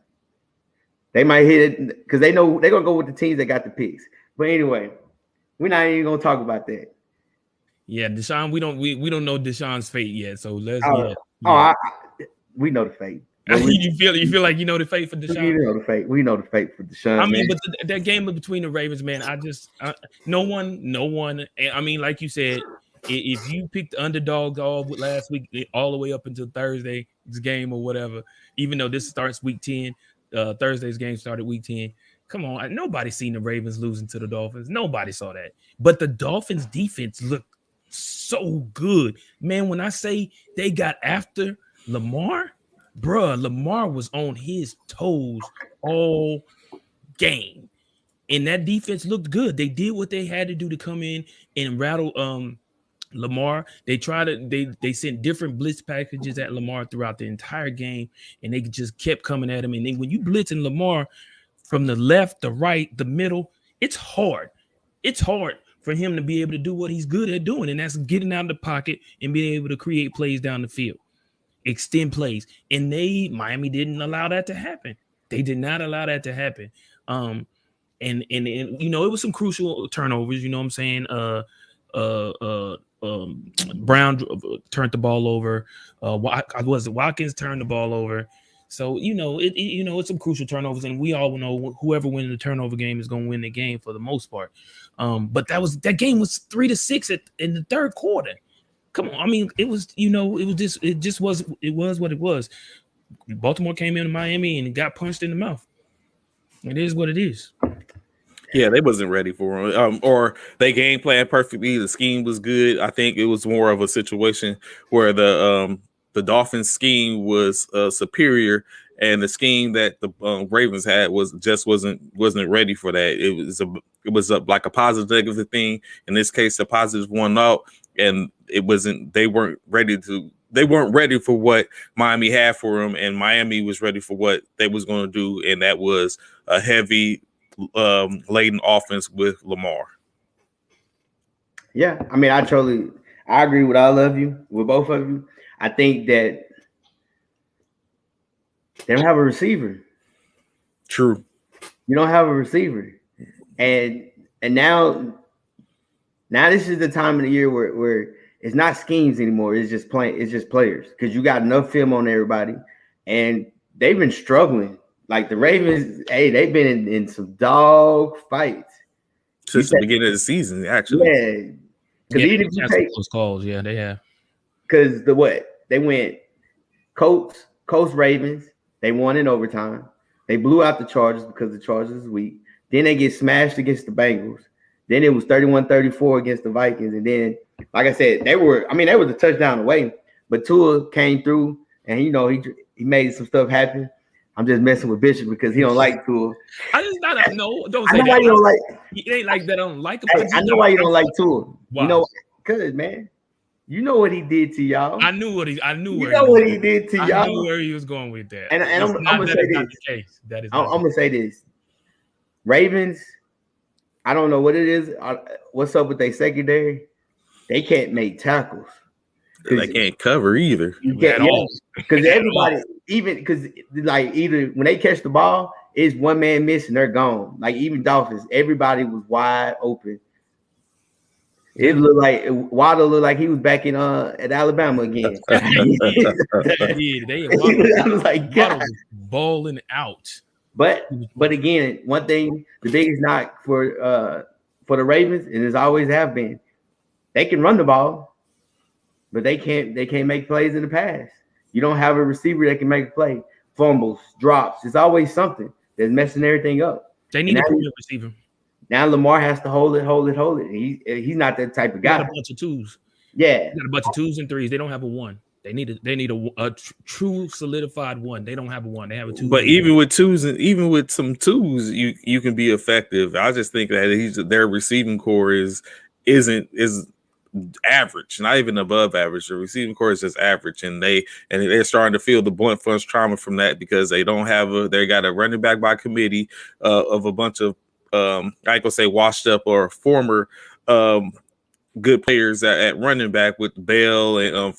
they might hit it because they know they're gonna go with the teams that got the picks. But anyway, we're not even gonna talk about that. Yeah, Deshaun, we don't know Deshaun's fate yet. So let's we know the fate. You feel like you know the fate for Deshaun? We know the fate for Deshaun. I mean, but that game between the Ravens, man, no one. I mean, like you said, if you picked the underdog all last week, all the way up until Thursday's game or whatever, even though this starts week 10, Thursday's game started week 10. Come on, nobody seen the Ravens losing to the Dolphins. Nobody saw that. But the Dolphins defense looked so good, man. When I say they got after Lamar, bruh, Lamar was on his toes all game. And that defense looked good. They did what they had to do to come in and rattle Lamar. They sent different blitz packages at Lamar throughout the entire game, and they just kept coming at him. And then when you blitzing Lamar from the left, the right, the middle, it's hard. It's hard for him to be able to do what he's good at doing, and that's getting out of the pocket and being able to create plays down the field. Extend plays, and Miami didn't allow that to happen. They did not allow that to happen. And you know, it was some crucial turnovers. You know what I'm saying? Brown turned the ball over. Watkins turned the ball over. So it's some crucial turnovers, and we all know whoever wins the turnover game is going to win the game for the most part. But that game was 3-6 in the third quarter. Come on, I mean, it was what it was. Baltimore came into Miami and got punched in the mouth. It is what it is. Yeah, they wasn't ready for him, or they game planned perfectly. The scheme was good. I think it was more of a situation where the Dolphins scheme was superior, and the scheme that the Ravens had wasn't ready for that. It was like a positive negative thing. In this case, a positive won out, and they weren't ready to they weren't ready for what Miami had for them, and Miami was ready for what they was going to do, and that was a heavy laden offense with Lamar. Yeah, I mean, I agree with all of you, with both of you. I think that they don't have a receiver. True. You don't have a receiver, and now this is the time of the year where it's not schemes anymore. It's just players, because you got enough film on everybody, and they've been struggling. Like the Ravens, hey, they've been in some dog fights since the beginning of the season, actually. Yeah, because even if you take those calls, yeah, they have. Because they went Colts, Ravens, they won in overtime. They blew out the Chargers because the Chargers is weak. Then they get smashed against the Bengals. Then it was 31-34 against the Vikings. And then, like I said, they were the touchdown away. But Tua came through, and he made some stuff happen. I'm just messing with Bishop because he don't like Tua. Don't say that. I know why you don't like. It ain't like that. I don't like him. Hey, I know why you don't like Tua. Why? You know, good man. You know what he did to y'all. I knew what he did to y'all. I knew where he was going with that. And I'm gonna say this. I'm gonna say this. Ravens, I don't know what it is. What's up with their secondary? They can't make tackles. They can't cover either. Because everybody, either when they catch the ball, it's one man missing, they're gone. Like even Dolphins, everybody was wide open. It looked like Waddle looked like he was back in at Alabama again. They was like, God, was balling out. But again, one thing, the biggest knock for the Ravens, and it's always have been, they can run the ball, but they can't make plays in the pass. You don't have a receiver that can make a play. Fumbles, drops. It's always something that's messing everything up. They need a premium receiver. Now Lamar has to hold it. He's not that type of guy. Got a bunch of twos. Yeah, got a bunch of twos and threes. They don't have a one. They need a true solidified one. They don't have a one. They have a two. But even with twos and even with some twos, you can be effective. I just think that their receiving core is average, not even above average. The receiving core is just average, and they're starting to feel the blunt force trauma from that because they don't have they got a running back by committee of a bunch of I ain't gonna say washed up or former good players at running back with Bell and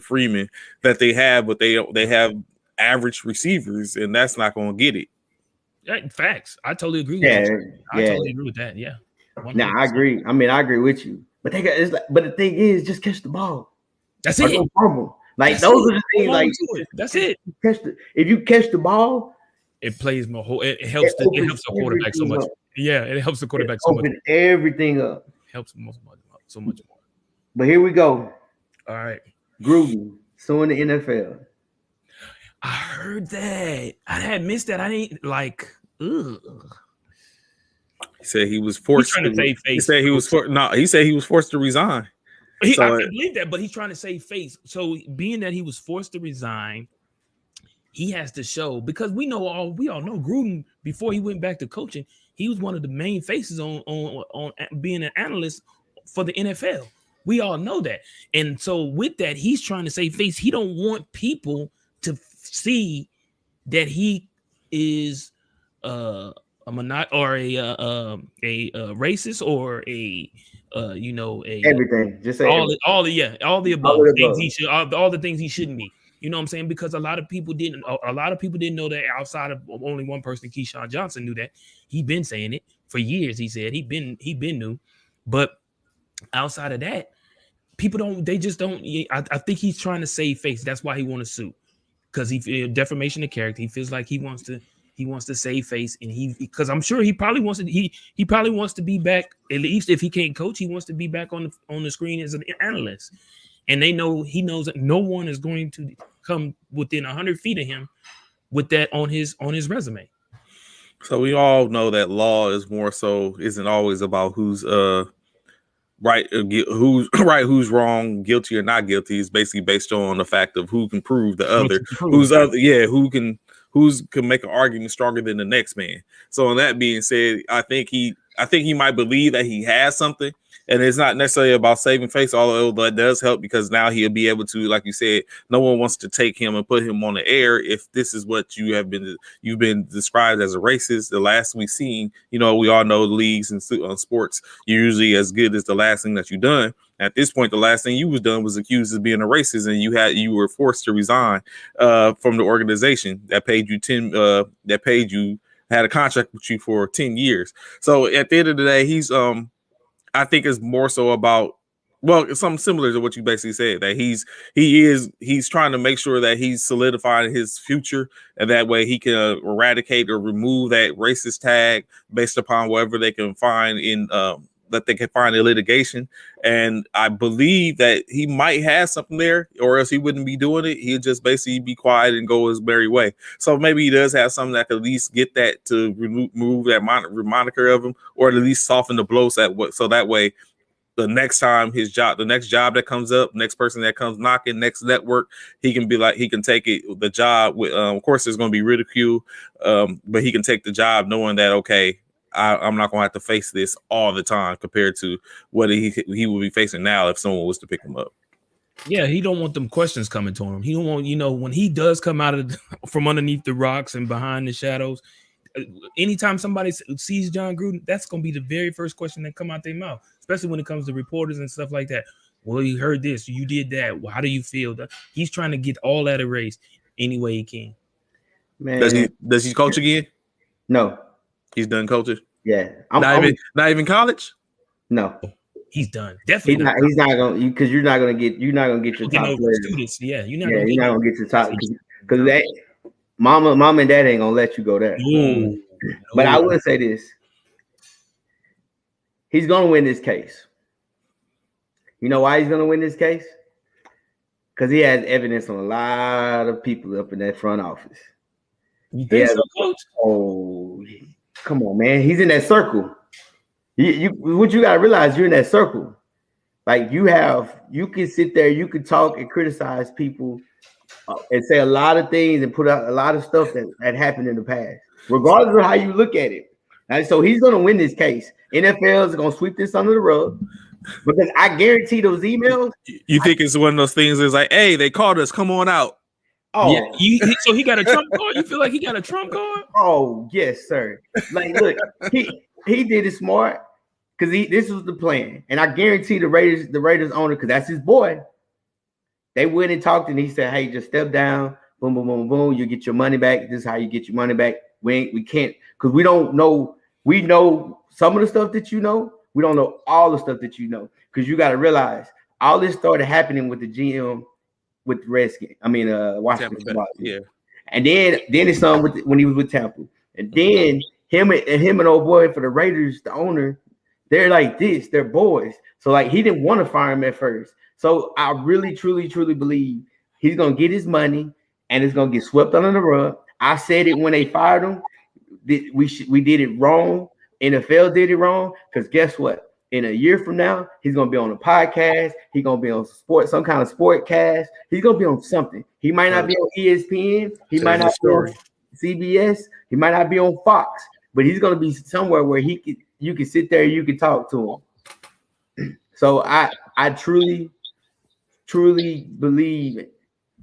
Freeman that they have, but they have average receivers, and that's not gonna get it. Facts. I totally agree with that. I totally agree with that. Yeah. 100%. Nah, I agree. I mean, I agree with you. But but the thing is, just catch the ball. That's it. No fumble. Like those are the things. Like that's it. If you catch the ball, it plays more. It helps the quarterback so much. Yeah, it helps the quarterback so much. Everything up. Helps so much more. But here we go. All right. Gruden suing the NFL. I heard that. I had missed that. I didn't like. Ugh. He said he was forced to save face. He said he was forced to resign. I can believe that, but he's trying to save face. So being that he was forced to resign, he has to show, because we all know Gruden before he went back to coaching, he was one of the main faces on being an analyst for the NFL. We all know that. And so with that, he's trying to save face. He don't want people to see that he is a racist or a everything. Just say all the above things all the things he shouldn't be. You know what I'm saying? Because a lot of people didn't know that outside of only one person. Keyshawn Johnson knew that. He'd been saying it for years. He said he been knew, but outside of that, people don't. I think he's trying to save face. That's why he want to sue, because he defamation of character. He feels like he wants to save face, and because I'm sure he probably wants to be back, at least if he can't coach, he wants to be back on the screen as an analyst. And he knows that no one is going to come within 100 feet of him with that on his resume. So we all know that law isn't always about who's right, who's right, who's wrong, guilty or not guilty. It's basically based on the fact of who can prove the other, who can make an argument stronger than the next man. So, on that being said, I think he might believe that he has something. And it's not necessarily about saving face, although that does help because now he'll be able to, like you said, no one wants to take him and put him on the air if this is what you've been described as a racist. The last we seen, we all know the leagues and sports, you're usually as good as the last thing that you've done. At this point, the last thing you was done was accused of being a racist, and you were forced to resign from the organization that paid you had a contract with you for 10 years. So at the end of the day, he's I think it's more so about, well, it's something similar to what you basically said, that he's trying to make sure that he's solidifying his future, and that way he can eradicate or remove that racist tag based upon whatever they can find in litigation. And I believe that he might have something there, or else he wouldn't be doing it. He'd just basically be quiet and go his merry way. So maybe he does have something that could at least get that to remove that moniker of him, or at least soften the blows so that way the next time the next job that comes up, next person that comes knocking, next network, he can be like, he can take the job with, of course there's going to be ridicule, but he can take the job knowing that, okay, I'm not going to have to face this all the time compared to what he will be facing now if someone was to pick him up. Yeah, he don't want them questions coming to him. He don't want, when he does come out from underneath the rocks and behind the shadows, anytime somebody sees Jon Gruden, that's going to be the very first question that come out their mouth, especially when it comes to reporters and stuff like that. Well, you heard this, you did that. Well, how do you feel? He's trying to get all that erased any way he can. Man, does he coach again? No. He's done coaching. Yeah, not even college. No, he's done. Definitely, he's not gonna, because you're not gonna get your top players. Students. Yeah, you're not gonna get your top, because that mama and dad ain't gonna let you go there. No. But I will say this: he's gonna win this case. You know why he's gonna win this case? Because he has evidence on a lot of people up in that front office. You think so, Coach? Oh, come on, man. He's in that circle. What you gotta realize, you're in that circle. Like you can sit there, you can talk and criticize people and say a lot of things and put out a lot of stuff that happened in the past, regardless of how you look at it. And so he's gonna win this case. NFL is gonna sweep this under the rug, because I guarantee those emails. You think it's one of those things that's like, hey, they called us, come on out. Oh, yeah. So he got a trump card? You feel like he got a trump card? Oh, yes, sir. Like, look, he did it smart, because this was the plan. And I guarantee the Raiders owner, because that's his boy, they went and talked, and he said, hey, just step down, boom, boom, boom, boom, you get your money back. This is how you get your money back. We can't, because we don't know. We know some of the stuff that you know. We don't know all the stuff that you know, because you got to realize all this started happening with the GM with the Redskins. I mean, Washington. Yeah. And then his son when he was with Tampa. And then him and old boy for the Raiders, the owner, they're like this. They're boys. So like he didn't want to fire him at first. So I really, truly, truly believe he's gonna get his money and it's gonna get swept under the rug. I said it when they fired him. We did it wrong. NFL did it wrong, because guess what? In a year from now, he's gonna be on a podcast. He's gonna be on some kind of sport cast. He's gonna be on something. He might not be on ESPN. He might not be on CBS. He might not be on Fox. But he's gonna be somewhere where you can sit there, you can talk to him. So I truly, truly believe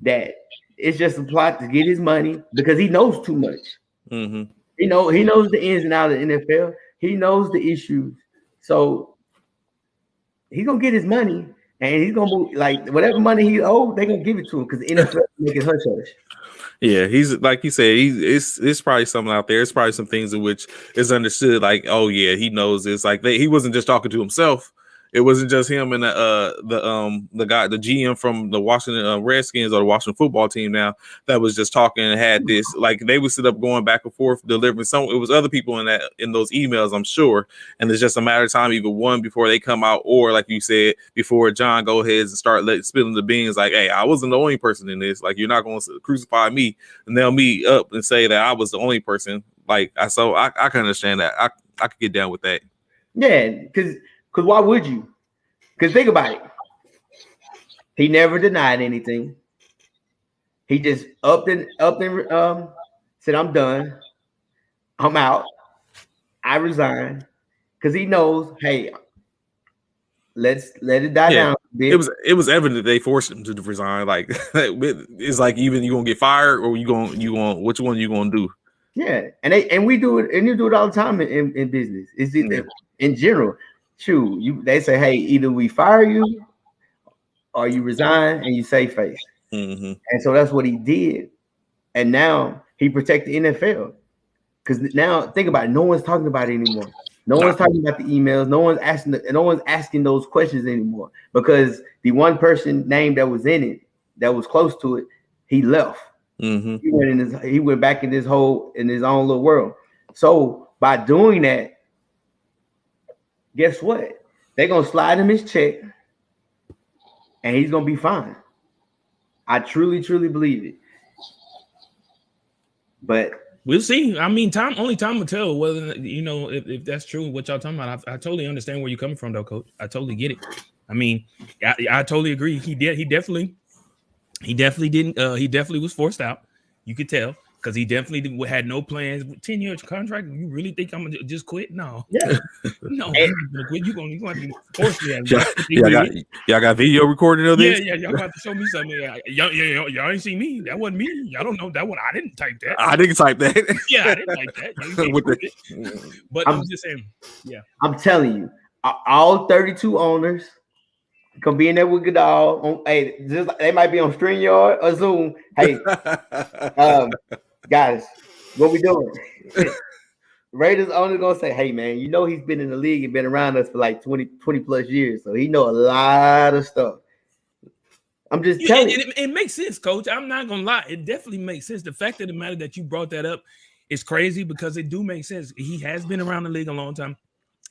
that it's just a plot to get his money, because he knows too much. Mm-hmm. He knows the ins and outs of the NFL. He knows the issues. So he's gonna get his money, and he's gonna move, like whatever money he owed, they're gonna give it to him, because the NFL make it hush hush. Yeah, he's like you said, it's probably something out there. It's probably some things in which is understood. Like, oh yeah, he knows this. Like he wasn't just talking to himself. It wasn't just him and the guy, the GM from the Washington Redskins or the Washington football team now, that was just talking and had this. Like they would sit up going back and forth delivering some. It was other people in those emails, I'm sure. And it's just a matter of time, either one, before they come out, or like you said, before John go ahead and start spilling the beans. Like, hey, I wasn't the only person in this. Like, you're not going to crucify me and nail me up and say that I was the only person. Like, I can understand that. I could get down with that. Yeah, because why would you? Because think about it. He never denied anything. He just up and said, I'm done. I'm out. I resign. Because he knows, hey, let's let it die down a bit. It was evident they forced him to resign. Like it's like even you gonna get fired or you gonna which one you gonna do? Yeah, and we do it, and you do it all the time in business. It's in general. Shoot, they say, hey, either we fire you or you resign and you save face. Mm-hmm. And so that's what he did. And now he protected the NFL. Because now think about it, no one's talking about it anymore. No one's talking about the emails. No one's asking those questions anymore. Because the one person name that was in it, that was close to it, he left. Mm-hmm. He went back in his own little world. So by doing that, guess what? They're gonna slide him his check, and he's gonna be fine. I truly believe it. But we'll see. I mean, only time will tell whether if that's true. What y'all talking about? I totally understand where you're coming from, though, Coach. I totally get it. I mean, I totally agree. He definitely didn't. He definitely was forced out. You could tell because he definitely had no plans. 10-year contract. You really think I'm gonna just quit? No. Yeah. No. You're gonna quit. You're gonna be forced to. Y'all got video recording of this? Yeah. Y'all got to show me something. Y'all ain't see me. That wasn't me. Y'all don't know that one. I didn't type that. I didn't type that. Yeah, I didn't type that. But I'm just saying. Yeah. I'm telling you, all 32 owners. Come be in there with Goodall. Hey, they might be on StreamYard or Zoom. Hey, guys, what we doing? Raiders owner gonna say, hey man, he's been in the league and been around us for like 20 plus years, so he know a lot of stuff. I'm just telling you. It makes sense, Coach. I'm not gonna lie. It definitely makes sense. The fact of the matter that you brought that up is crazy because it do make sense. He has been around the league a long time.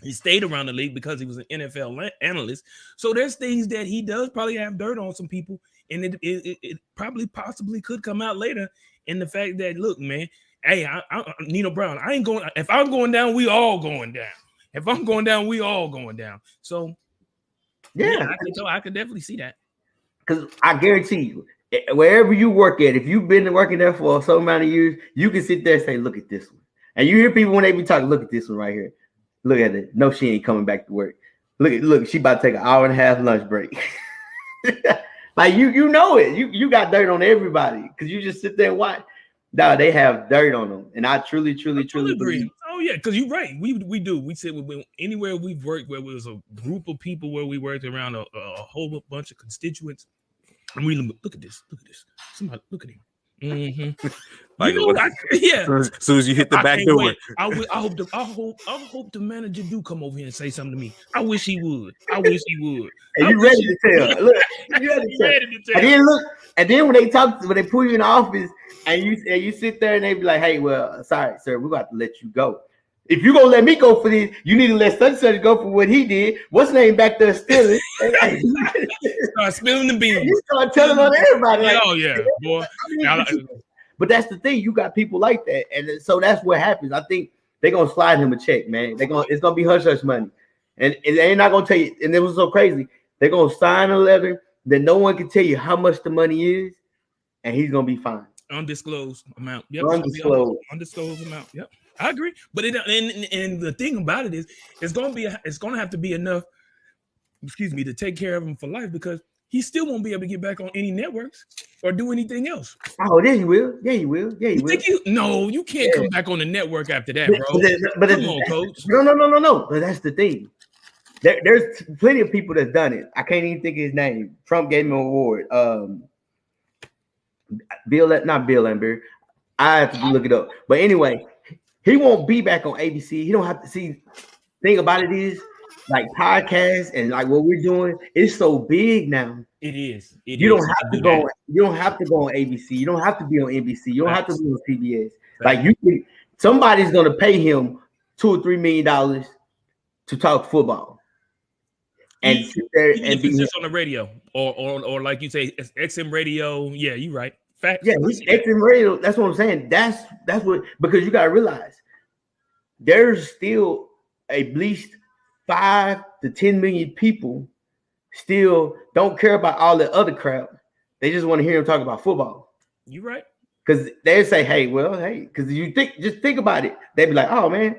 He stayed around the league because he was an NFL analyst. So there's things that he does probably have dirt on some people, and it probably possibly could come out later in the fact that, look, man, hey, Nino Brown, I ain't going. If I'm going down, we all going down. If I'm going down, we all going down. So yeah, I could definitely see that. Because I guarantee you, wherever you work at, if you've been working there for so many years, you can sit there and say, look at this one. And you hear people when they be talking, look at this one right here. Look at it. No, she ain't coming back to work. Look, she about to take an hour-and-a-half lunch break. Like you know it. You got dirt on everybody because you just sit there and watch. No, they have dirt on them, and I truly believe. Oh yeah, because you're right. We do. We said anywhere we've worked where it was a group of people where we worked around a whole bunch of constituents, and we look at this. Somebody look at him. Mm-hmm. Like, yeah. As soon as you hit the back door, I hope the manager do come over here and say something to me. I wish he would. And you ready to tell? Look, you ready to tell. And then when they put you in the office and you sit there and they be like, hey, well, sorry, sir, we're about to let you go. If you're gonna let me go for this, you need to let such go for what he did. What's his name back there stealing? Start spilling the beans. You start telling on everybody. Like, oh yeah, boy. But that's the thing. You got people like that, and so that's what happens. I think they're gonna slide him a check, man. It's gonna be hush hush money, and they're not gonna tell you. And it was so crazy. They're gonna sign a letter that no one can tell you how much the money is, and he's gonna be fine. Undisclosed amount. Yep. Undisclosed amount. Yep. I agree, but and the thing about it is, it's gonna have to be enough. Excuse me, to take care of him for life because he still won't be able to get back on any networks or do anything else. Oh, yeah, he will. Yeah, he will. No, you can't come back on the network after that, bro. But come on, Coach. No. But that's the thing. There's plenty of people that's done it. I can't even think of his name. Trump gave him an award. Not Bill Lambert. I have to look it up. But anyway. He won't be back on ABC. He don't have to see. Thing about it is, like podcasts and like what we're doing, it's so big now. It is. You don't have to go. You don't have to go on ABC. You don't have to be on NBC. You don't have to be on CBS. Like you can. Somebody's gonna pay him $2 or $3 million to talk football, and sit there and be just on the radio or like you say, it's XM radio. Yeah, you're right. Fact. Yeah, XM radio. That's what I'm saying. That's what, because you gotta realize there's still at least 5 to 10 million people still don't care about all the other crap. They just want to hear him talk about football. You're right. Because they say, because you just think about it. They'd be like, oh man,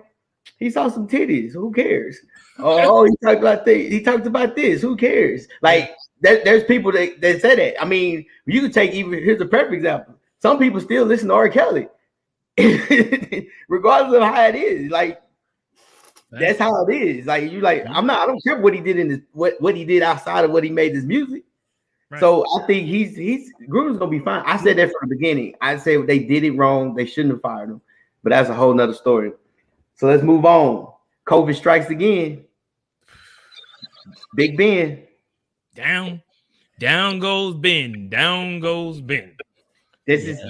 He saw some titties. Who cares? Oh, he talked about this. He talked about this. Who cares? Like there's people that say that. I mean, you can take even here's a perfect example. Some people still listen to R. Kelly, regardless of how it is. Like that's how it is. Like you like I don't care what he did in this what he did outside of what he made this music. Right. So I think he's Gruden's gonna be fine. I said that from the beginning. I said they did it wrong. They shouldn't have fired him. But that's a whole nother story. So let's move on. COVID strikes again. Big Ben. Down goes Ben. Down goes Ben. This is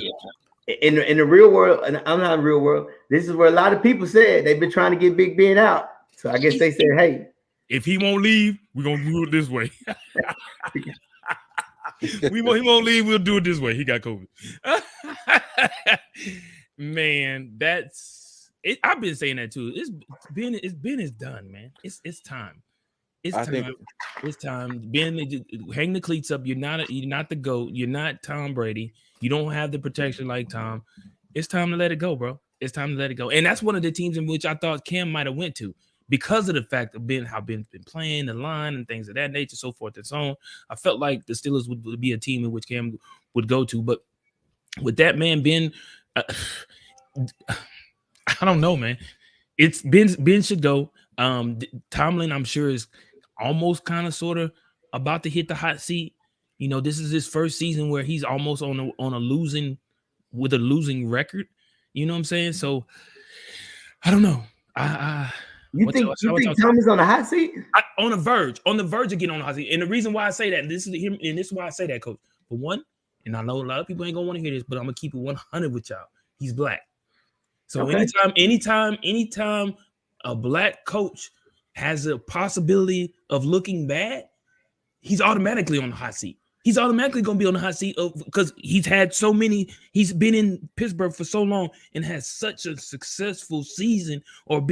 in the real world, and I'm not in the real world. This is where a lot of people said they've been trying to get Big Ben out. So I guess they said, hey, if he won't leave, we're gonna do it this way. He won't leave, we'll do it this way. He got COVID. Man, that's it. I've been saying that too. It's Ben is done, man. It's time. It's time. Ben, hang the cleats up. You're not the GOAT. You're not Tom Brady. You don't have the protection like Tom. It's time to let it go, bro. It's time to let it go. And that's one of the teams in which I thought Cam might have went to because of the fact of how Ben's been playing the line and things of that nature, so forth and so on. I felt like the Steelers would be a team in which Cam would go to. But with that man, Ben, I don't know, man. It's Ben should go. Tomlin, I'm sure, is almost kind of sort of about to hit the hot seat. You know, this is his first season where he's almost on a losing record. You know what I'm saying? So I don't know. You think Tommy's on the hot seat? On the verge of getting on the hot seat. And the reason why I say that, and this is why I say that, Coach. For one, and I know a lot of people ain't gonna want to hear this, but I'm gonna keep it 100 with y'all. He's black. So anytime a black coach has a possibility of looking bad, he's automatically on the hot seat. He's automatically going to be on the hot seat because he's been in Pittsburgh for so long and has such a successful season or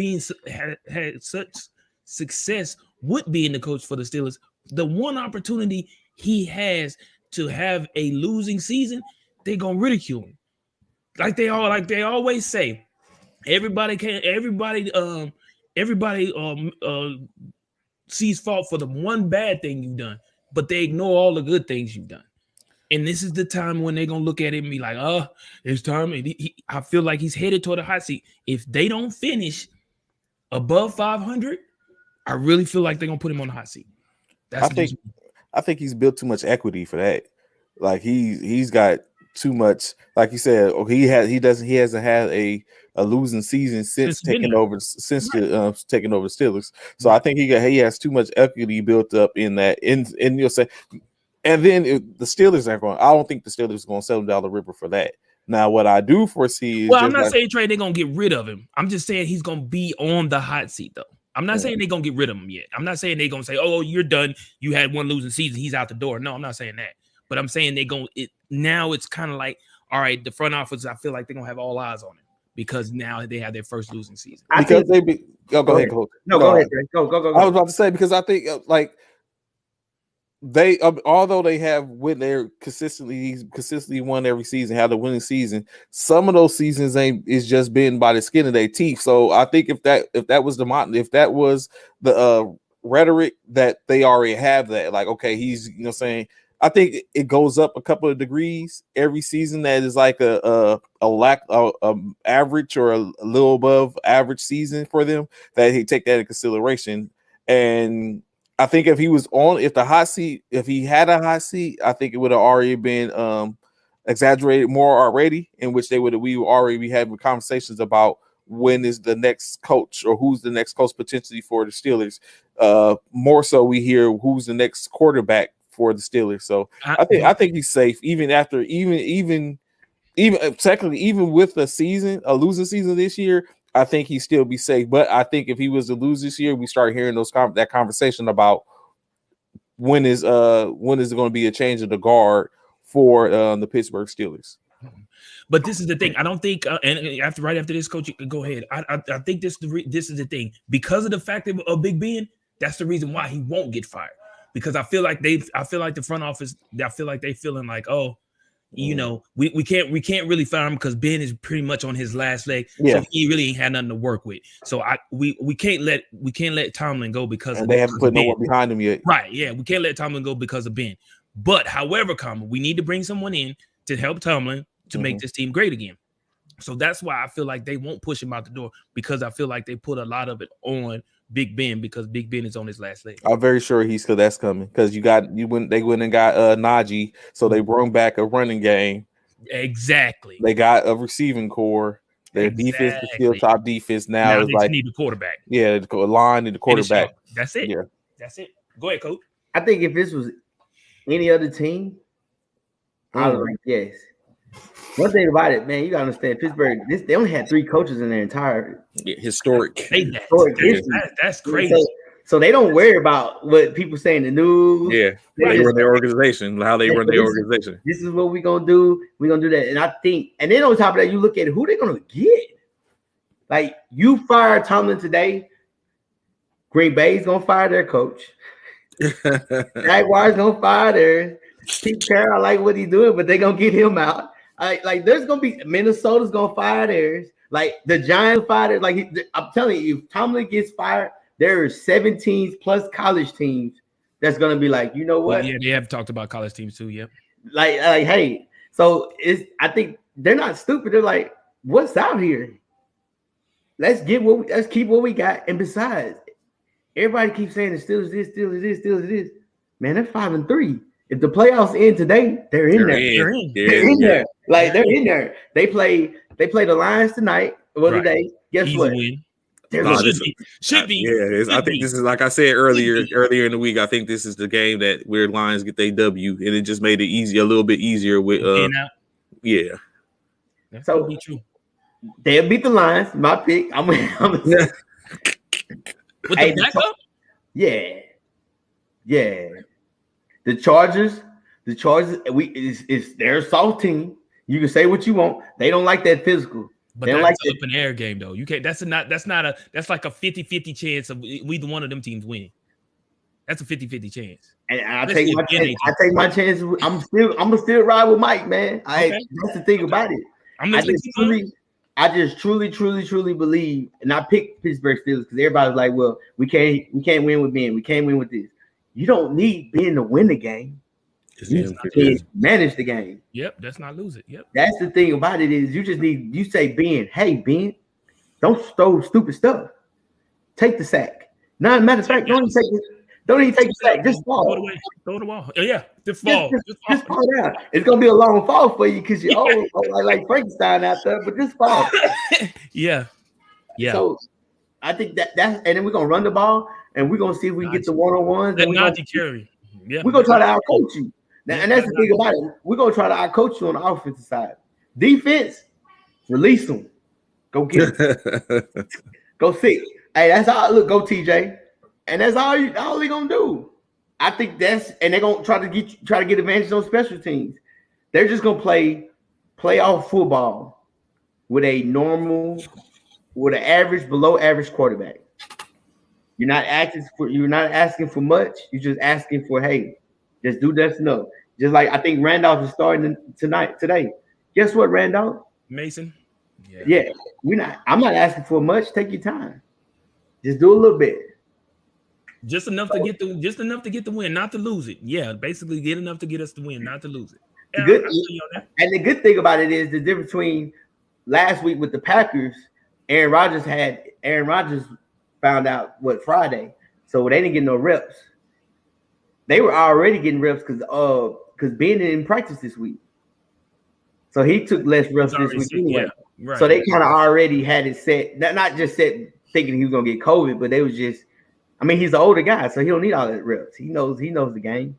had such success with being the coach for the Steelers. The one opportunity he has to have a losing season, they're going to ridicule him. Like they always say, everybody sees fault for the one bad thing you've done, but they ignore all the good things you've done. And this is the time when they're going to look at it and be like, it's time. And I feel like he's headed toward the hot seat. If they don't finish above 500, I really feel like they're going to put him on the hot seat. I think he's built too much equity for that. Like he's got too much, like you said, he hasn't had a losing season since taking over the Steelers. So I think he has too much equity built up in that. And you'll say, and then the Steelers are going. I don't think the Steelers are going to sell him down the river for that. Now, what I do foresee is, I'm not saying Trey they're going to get rid of him. I'm just saying he's going to be on the hot seat though. I'm not saying they're going to get rid of him yet. I'm not saying they're going to say, "Oh, you're done. You had one losing season. He's out the door." No, I'm not saying that. But I'm saying now it's kind of like, all right, the front office, I feel like they're going to have all eyes on him because now they have their first losing season. Go ahead, Coach. No, go ahead. Go. I was about to say, because I think they, although they have consistently won every season, have the winning season, some of those seasons is just been by the skin of their teeth. So I think if that was the rhetoric that they already have, that like, okay, he's saying, I think it goes up a couple of degrees every season. That is like a average or a little above average season for them. That he take that into consideration. And I think if he had a hot seat, I think it would have already been exaggerated more already. In which we would already be having conversations about when is the next coach or who's the next coach potentially for the Steelers. More so, we hear who's the next quarterback for the Steelers. So I think he's safe even technically, even with a losing season this year. I think he'd still be safe. But I think if he was to lose this year, we start hearing that conversation about when is it going to be a change of the guard for the Pittsburgh Steelers. But this is the thing. I don't think, right after this, Coach, go ahead. I think this is the thing, because of the fact of Big Ben. That's the reason why he won't get fired. Because I feel like the front office, I feel like they feeling like, oh, You know, we can't really fire him because Ben is pretty much on his last leg, Yeah. so he really ain't had nothing to work with. So we can't let Tomlin go because they haven't put no one behind him yet. Right? Yeah, we can't let Tomlin go because of Ben. But however, we need to bring someone in to help Tomlin to make this team great again. So that's why I feel like they won't push him out the door, because I feel like they put a lot of it on Big Ben because Big Ben is on his last leg. I'm very sure that's coming because they went and got Najee, so they brought back a running game. Exactly. They got a receiving core. Their defense is still top defense now. They need the quarterback. Yeah, the line and the quarterback. That's it. Yeah, that's it. Go ahead, Coach. I think if this was any other team, I would like yes. One thing about it, man, you gotta understand Pittsburgh. They only had 3 coaches in their entire historic history. That's crazy. So they don't worry about what people say in the news. Yeah, they run their organization, how they run their organization. This is what we're gonna do. We're gonna do that. And I think, and then on top of that, you look at who they're gonna get. Like, you fire Tomlin today, Green Bay's gonna fire their coach. Jaguars gonna fire theirs. Pete Carroll, I like what he's doing, but they're gonna get him out. Like there's gonna be Minnesota's gonna fire theirs. Like the Giants fired. Like I'm telling you, if Tomlin gets fired, there are 17 plus college teams that's gonna be like, you know what? Yeah, they have talked about college teams too. Yep. Like hey, so I think they're not stupid. They're like, what's out here? Let's keep what we got. And besides, everybody keeps saying the Steelers this, Steelers this, Steelers this. Man, they're 5-3. If the playoffs end today, they're in there. They're in there. Like they're in there. They play the Lions tonight. What do they? Guess Easy what? Win. Should be. Yeah, I think this is, like I said earlier in the week. I think this is the game that where Lions get their W, and it just made it a little bit easier with. Yeah. That's so be true. They'll beat the Lions. My pick. I'm with the backup. Yeah. The Chargers. It's they're a soft team. You can say what you want. They don't like that physical. But that's like an open air game, though. You can't. That's like a 50-50 chance of either one of them teams winning. That's a 50-50 chance. And I take my chances. I'm gonna still ride with Mike, man. That's the thing about it. I just truly believe, and I picked Pittsburgh Steelers because everybody's like, well, we can't win with Ben. We can't win with this. You don't need Ben to win the game. You manage the game. Yep, that's not lose it. Yep. That's the thing about it is you say, Ben, hey, Ben, don't throw stupid stuff. Take the sack. Matter of fact, don't even take the sack. Just fall. Throw the ball. Yeah, just fall. Just fall down. It's gonna be a long fall for you because you're old, like Frankenstein out there, but just fall. Yeah. So I think that's and then we're gonna run the ball and we're gonna see if we can get the one-on-ones. That Najee carry. Yeah. We're gonna try to outcoach you. And that's the thing about it. We're gonna try to outcoach you on the offensive side. Defense, release them. Go get them. Go sit. Hey, that's all. Look, go TJ. And that's all they gonna do. I think and they're gonna try to get advantage on special teams. They're just gonna play playoff football with an average, below average quarterback. You're not asking for much. You're just asking for, hey, just do that's enough. Just like I think Randolph is starting today. Guess what, Randolph? Mason. Yeah. I'm not asking for much. Take your time. Just do a little bit. Just enough to get the win, not to lose it. Yeah, basically get enough to get us to win, not to lose it. And the good thing about it is the difference between last week with the Packers, Aaron Rodgers found out Friday, so they didn't get no reps. They were already getting reps because Ben didn't practice this week, so he took less reps this week anyway. Yeah, right. So they kind of already had it set, not just set thinking he was gonna get COVID, but they was just. I mean, he's an older guy, so he don't need all that reps. He knows the game,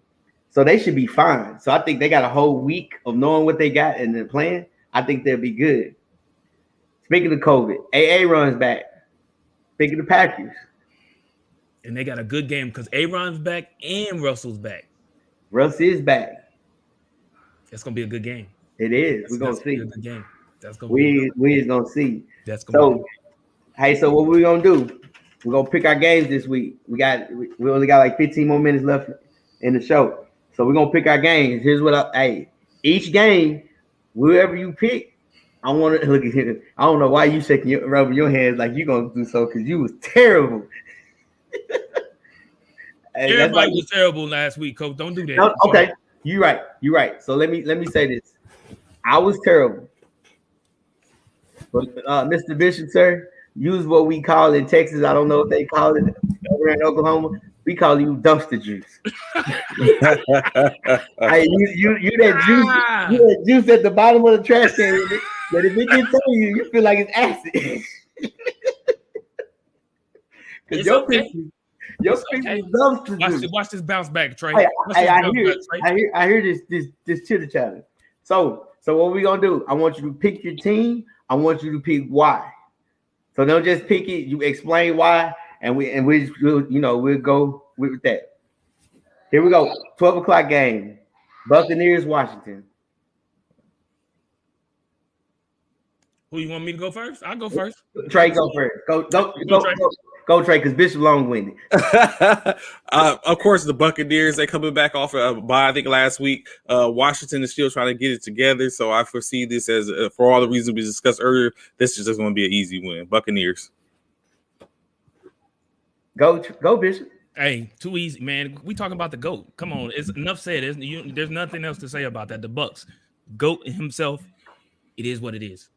so they should be fine. So I think they got a whole week of knowing what they got and their plan. I think they'll be good. Speaking of COVID, AA runs back. Speaking of Packers, and they got a good game because Aaron's back and Russell's back. Russ is back. That's gonna be a good game. It is. We're gonna see. A good game. That's gonna we is gonna see. That's gonna be. Hey, so what we gonna do? We're gonna pick our games this week. We only got like 15 more minutes left in the show. So we're gonna pick our games. Here's what each game, whoever you pick, I want to look at him. I don't know why you shaking rubbing your hands like you gonna do so because you was terrible. Hey, Everybody was terrible last week, Coach. Don't do that. No, okay, you're right. You're right. So let me say this. I was terrible, but Mr. Bishop, sir, use what we call in Texas. I don't know if they call it over in Oklahoma. We call you dumpster juice. Hey, you that juice, you that juice at the bottom of the trash can. But if it gets on you, you feel like it's acid. Because your people is dumpster juice. Watch this bounce back, Trey. I hear this chitter chatter. So what we gonna do? I want you to pick your team. I want you to pick why. So don't just pick it. You explain why, and we'll go with that. Here we go. 12 o'clock game. Buccaneers, Washington. Who you want me to go first? I'll go first. Trey, go first. Go Trey, because Bishop long-winded. Of course, the Buccaneers, they coming back off of bye, I think, last week. Washington is still trying to get it together, so I foresee this as, for all the reasons we discussed earlier, this is just going to be an easy win. Buccaneers. Go Bishop. Hey, too easy, man. We talking about the GOAT. Come on, it's enough said. There's nothing else to say about that. The Bucs, GOAT himself, it is what it is.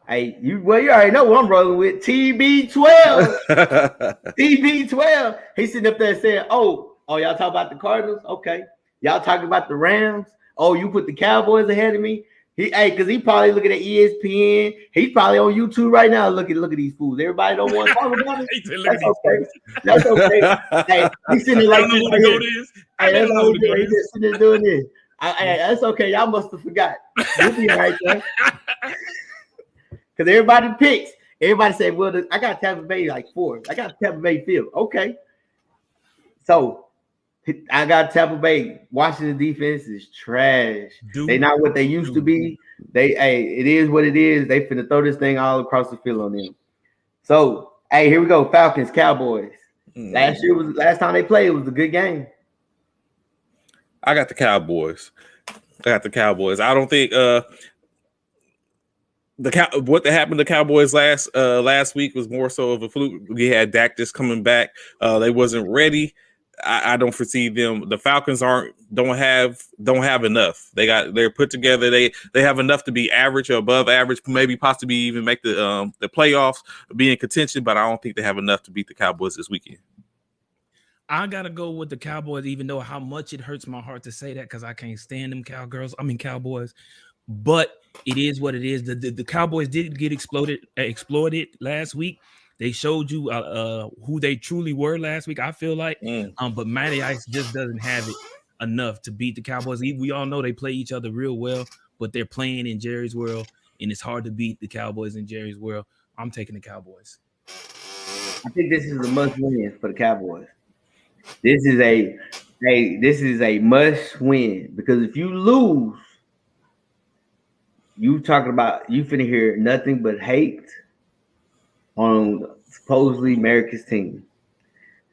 Hey, you already know what I'm rolling with. TB12. TB12. He's sitting up there saying, oh, y'all talking about the Cardinals? Okay. Y'all talking about the Rams? Oh, you put the Cowboys ahead of me? Because he probably looking at ESPN. He's probably on YouTube right now. Look at these fools. Everybody don't want to talk about it. That's okay. Hey, he's sitting there like this. Hey, that's all he's just sitting there doing this. That's okay. Y'all must have forgot. You'll be right there. Because everybody picks. Everybody say, well, I got Tampa Bay like 4. I got Tampa Bay field. Okay. So I got Tampa Bay. Washington defense is trash. They not what they used to be. It is what it is. They finna throw this thing all across the field on them. So, here we go. Falcons, Cowboys. Last time they played, it was a good game. I got the Cowboys. I don't think what happened to Cowboys last week was more so of a fluke. We had Dak just coming back. They wasn't ready. I don't foresee them. The Falcons don't have enough. They're put together. They have enough to be average or above average, maybe possibly even make the playoffs, be in contention. But I don't think they have enough to beat the Cowboys this weekend. I gotta go with the Cowboys, even though how much it hurts my heart to say that because I can't stand them Cowboys. But it is what it is. The Cowboys did get exploited last week. They showed you who they truly were last week, I feel like. But Matty Ice just doesn't have it enough to beat the Cowboys. We all know they play each other real well, but they're playing in Jerry's world, and it's hard to beat the Cowboys in Jerry's world. I'm taking the Cowboys. I think this is a must-win for the Cowboys. This is a must-win because if you lose, you finna hear nothing but hate on supposedly America's team.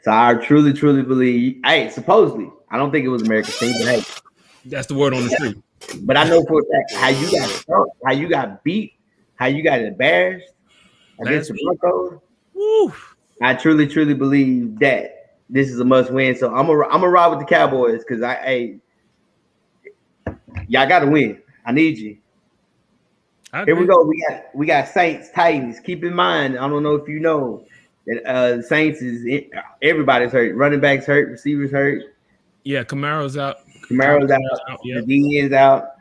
So I truly believe. Supposedly, I don't think it was America's team, but that's the word on the street. But I know for a fact how you got beat, how you got embarrassed against the Broncos. Woo. I truly believe that this is a must win. So I'm gonna ride with the Cowboys because y'all got to win. I need you. Here we go. We got Saints, Titans. Keep in mind, I don't know if you know that Saints everybody's hurt. Running backs hurt, receivers hurt. Yeah, Camaro's out. Yeah. The D is out.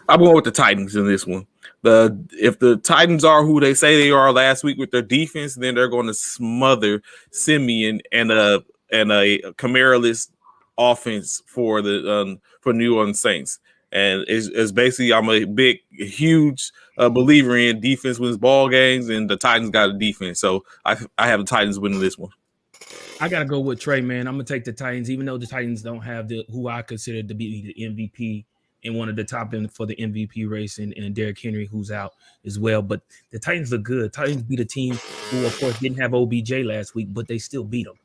I'm going with the Titans in this one. If the Titans are who they say they are last week with their defense, then they're going to smother Simeon and a Kamara-less offense for New Orleans Saints. And it's basically, I'm a huge believer in defense wins ball games, and the Titans got a defense. So I have the Titans winning this one. I got to go with Trey, man. I'm going to take the Titans, even though the Titans don't have who I consider to be the MVP and one of the top end for the MVP race, and Derrick Henry, who's out as well. But the Titans look good. Titans beat a team who, of course, didn't have OBJ last week, but they still beat them.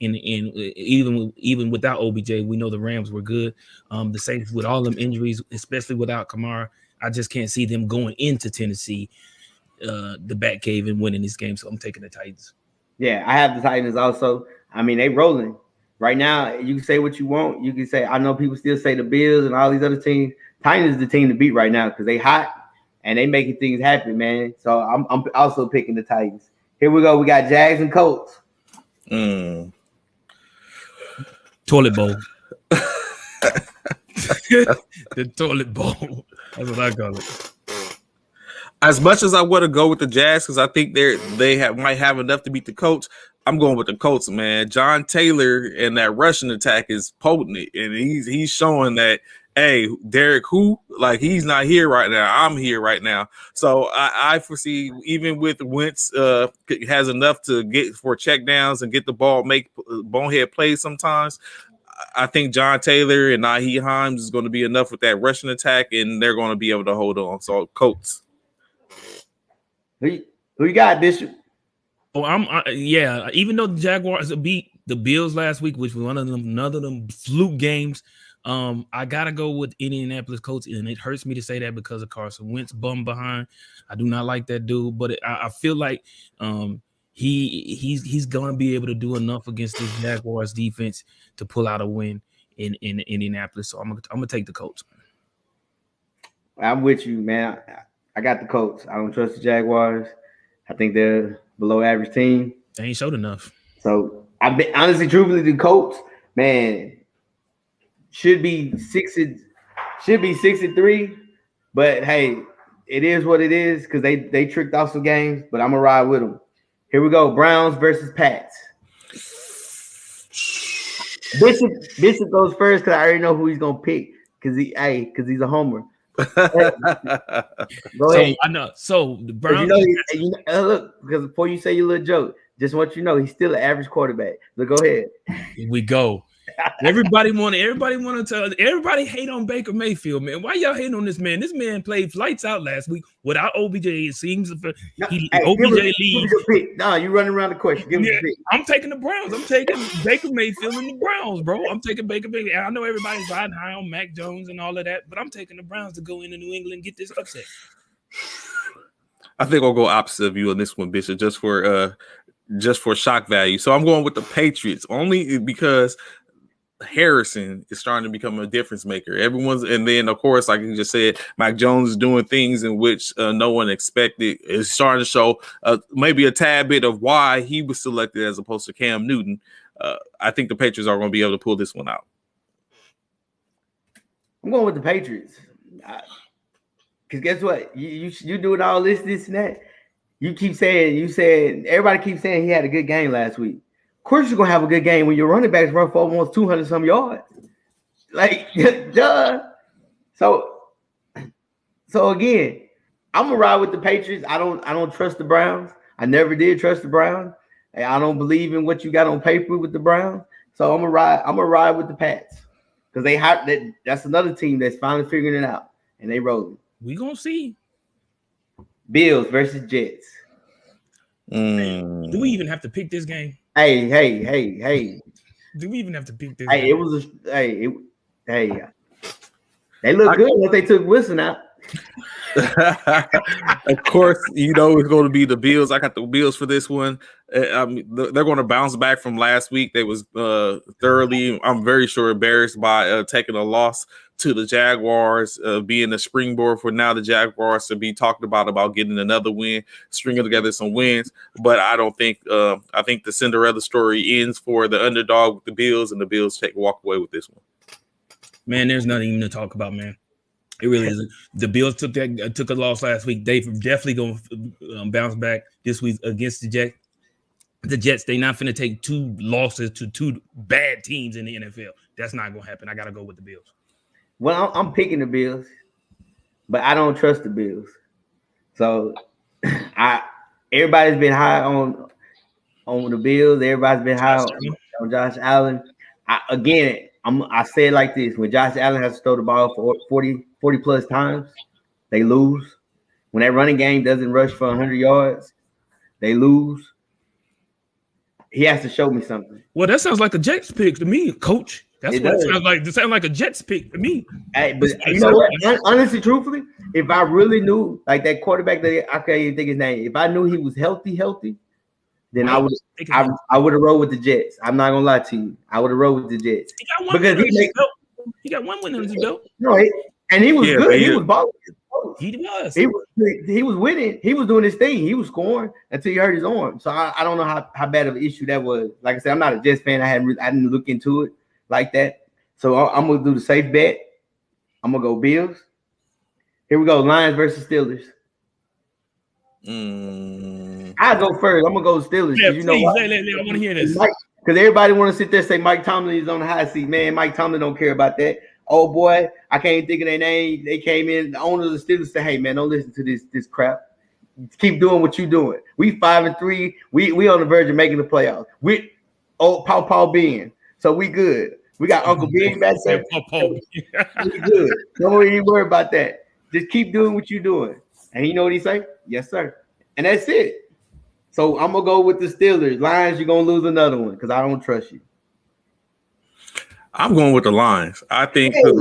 And even without OBJ, we know the Rams were good. The Saints with all them injuries, especially without Kamara, I just can't see them going into Tennessee, the Batcave, and winning this game. So I'm taking the Titans. Yeah, I have the Titans also. I mean, they rolling right now. You can say what you want. You can say, I know people still say the Bills and all these other teams. Titans is the team to beat right now because they hot and they making things happen, man. So I'm also picking the Titans. Here we go. We got Jags and Colts. Toilet bowl. The toilet bowl. That's what I call it. As much as I want to go with the Jags because I think might have enough to beat the Colts, I'm going with the Colts, man. John Taylor and that rushing attack is potent, and he's showing that. Hey, Derek, he's not here right now. I'm here right now. So I foresee, even with Wentz has enough to get for checkdowns and get the ball, make bonehead plays sometimes. I think John Taylor and Nyheim Hines is going to be enough with that rushing attack, and they're going to be able to hold on. So Colts. Who you got, Bishop? Oh, yeah. Even though the Jaguars beat the Bills last week, which was another of them fluke games, I gotta go with Indianapolis Colts, and it hurts me to say that because of Carson Wentz bum behind. I do not like that dude, but I feel like he's gonna be able to do enough against this Jaguars defense to pull out a win in Indianapolis. So I'm gonna take the Colts. I'm with you, man. I got the Colts. I don't trust the Jaguars. I think they're below average team. They ain't showed enough. So I've been honestly, truthfully, the Colts, man, should be 6-3. But hey, it is what it is because they tricked off some games. But I'm gonna ride with them. Here we go: Browns versus Pats. Bishop goes first because I already know who he's gonna pick because he's a homer. Go ahead. I know. So the Browns. Look, because before you say your little joke, just want you to know he's still an average quarterback. So go ahead. Here we go. Everybody hate on Baker Mayfield, man. Why y'all hating on this man? This man played lights out last week without OBJ. It seems OBJ leaves. No, you running around the question. Give me the pick. I'm taking the Browns. I'm taking Baker Mayfield and the Browns, bro. I'm taking Baker Mayfield. I know everybody's riding high on Mac Jones and all of that, but I'm taking the Browns to go into New England and get this upset. I think I'll go opposite of you on this one, Bishop, just for shock value. So I'm going with the Patriots only because Harrison is starting to become a difference maker. And then of course, like you just said, Mac Jones is doing things in which no one expected. It's starting to show maybe a tad bit of why he was selected as opposed to Cam Newton. I think the Patriots are going to be able to pull this one out. I'm going with the Patriots because guess what? You doing all this and that. You said everybody keeps saying he had a good game last week. Of course, you're gonna have a good game when your running backs run for almost 200 some yards. Like, duh. So again, I'm gonna ride with the Patriots. I don't trust the Browns. I never did trust the Browns. I don't believe in what you got on paper with the Browns. So I'm gonna ride with the Pats because that's another team that's finally figuring it out and they rolling. We gonna see. Bills versus Jets. Do we even have to pick this game? Hey. Do we even have to pick this? Hey, game? They look good once they took Wilson out. Of course, it's going to be the Bills. I got the Bills for this one. They're going to bounce back from last week. They was thoroughly, I'm very sure, embarrassed by taking a loss to the Jaguars, being a springboard for now the Jaguars to be talked about getting another win, stringing together some wins. But I don't think I think the Cinderella story ends for the underdog with the Bills, and the Bills walk away with this one. Man, there's nothing even to talk about, man. It really isn't. The Bills took a loss last week. They definitely going to bounce back this week against the Jets. The Jets, they not finna take 2 losses to 2 bad teams in the NFL. That's not going to happen. I got to go with the Bills. Well, I'm picking the Bills, but I don't trust the Bills. So everybody's been high on the Bills. Everybody's been high on Josh Allen. I say it like this: when Josh Allen has to throw the ball for 40 plus times, they lose. When that running game doesn't rush for 100 yards, they lose. he has to show me something. Well, that sounds like a Jets pick to me, Coach. That's what it sounds like. It sounds like a Jets pick to me. Hey, but you know what? Honestly, truthfully, if I really knew, like that quarterback that I can't even think his name, if I knew he was healthy, then I would have rolled with the Jets. I'm not gonna lie to you. I would have rolled with the Jets. He got one win under his belt. No, and he was good. He was balling. He was winning. He was doing his thing. He was scoring until he hurt his arm. So I don't know how bad of an issue that was. Like I said, I'm not a Jets fan. I didn't look into it like that. So I'm gonna do the safe bet. I'm gonna go Bills. Here we go. Lions versus Steelers. I'll go first. I'm gonna go Steelers. Yeah, you know what? I want to hear this. Because everybody want to sit there and say Mike Tomlin is on the hot seat. Man, Mike Tomlin don't care about that. Oh boy, I can't think of their name. They came in. The owner of the Steelers said, "Hey man, don't listen to this crap. Keep doing what you're doing. We 5-3. We on the verge of making the playoffs. We Paul being so we good. We got Uncle Ben back there. We good. Don't even worry about that. Just keep doing what you're doing." And you know what he say? Yes, sir. And that's it. So I'm gonna go with the Steelers. Lions, you're gonna lose another one because I don't trust you. I'm going with the Lions. I think the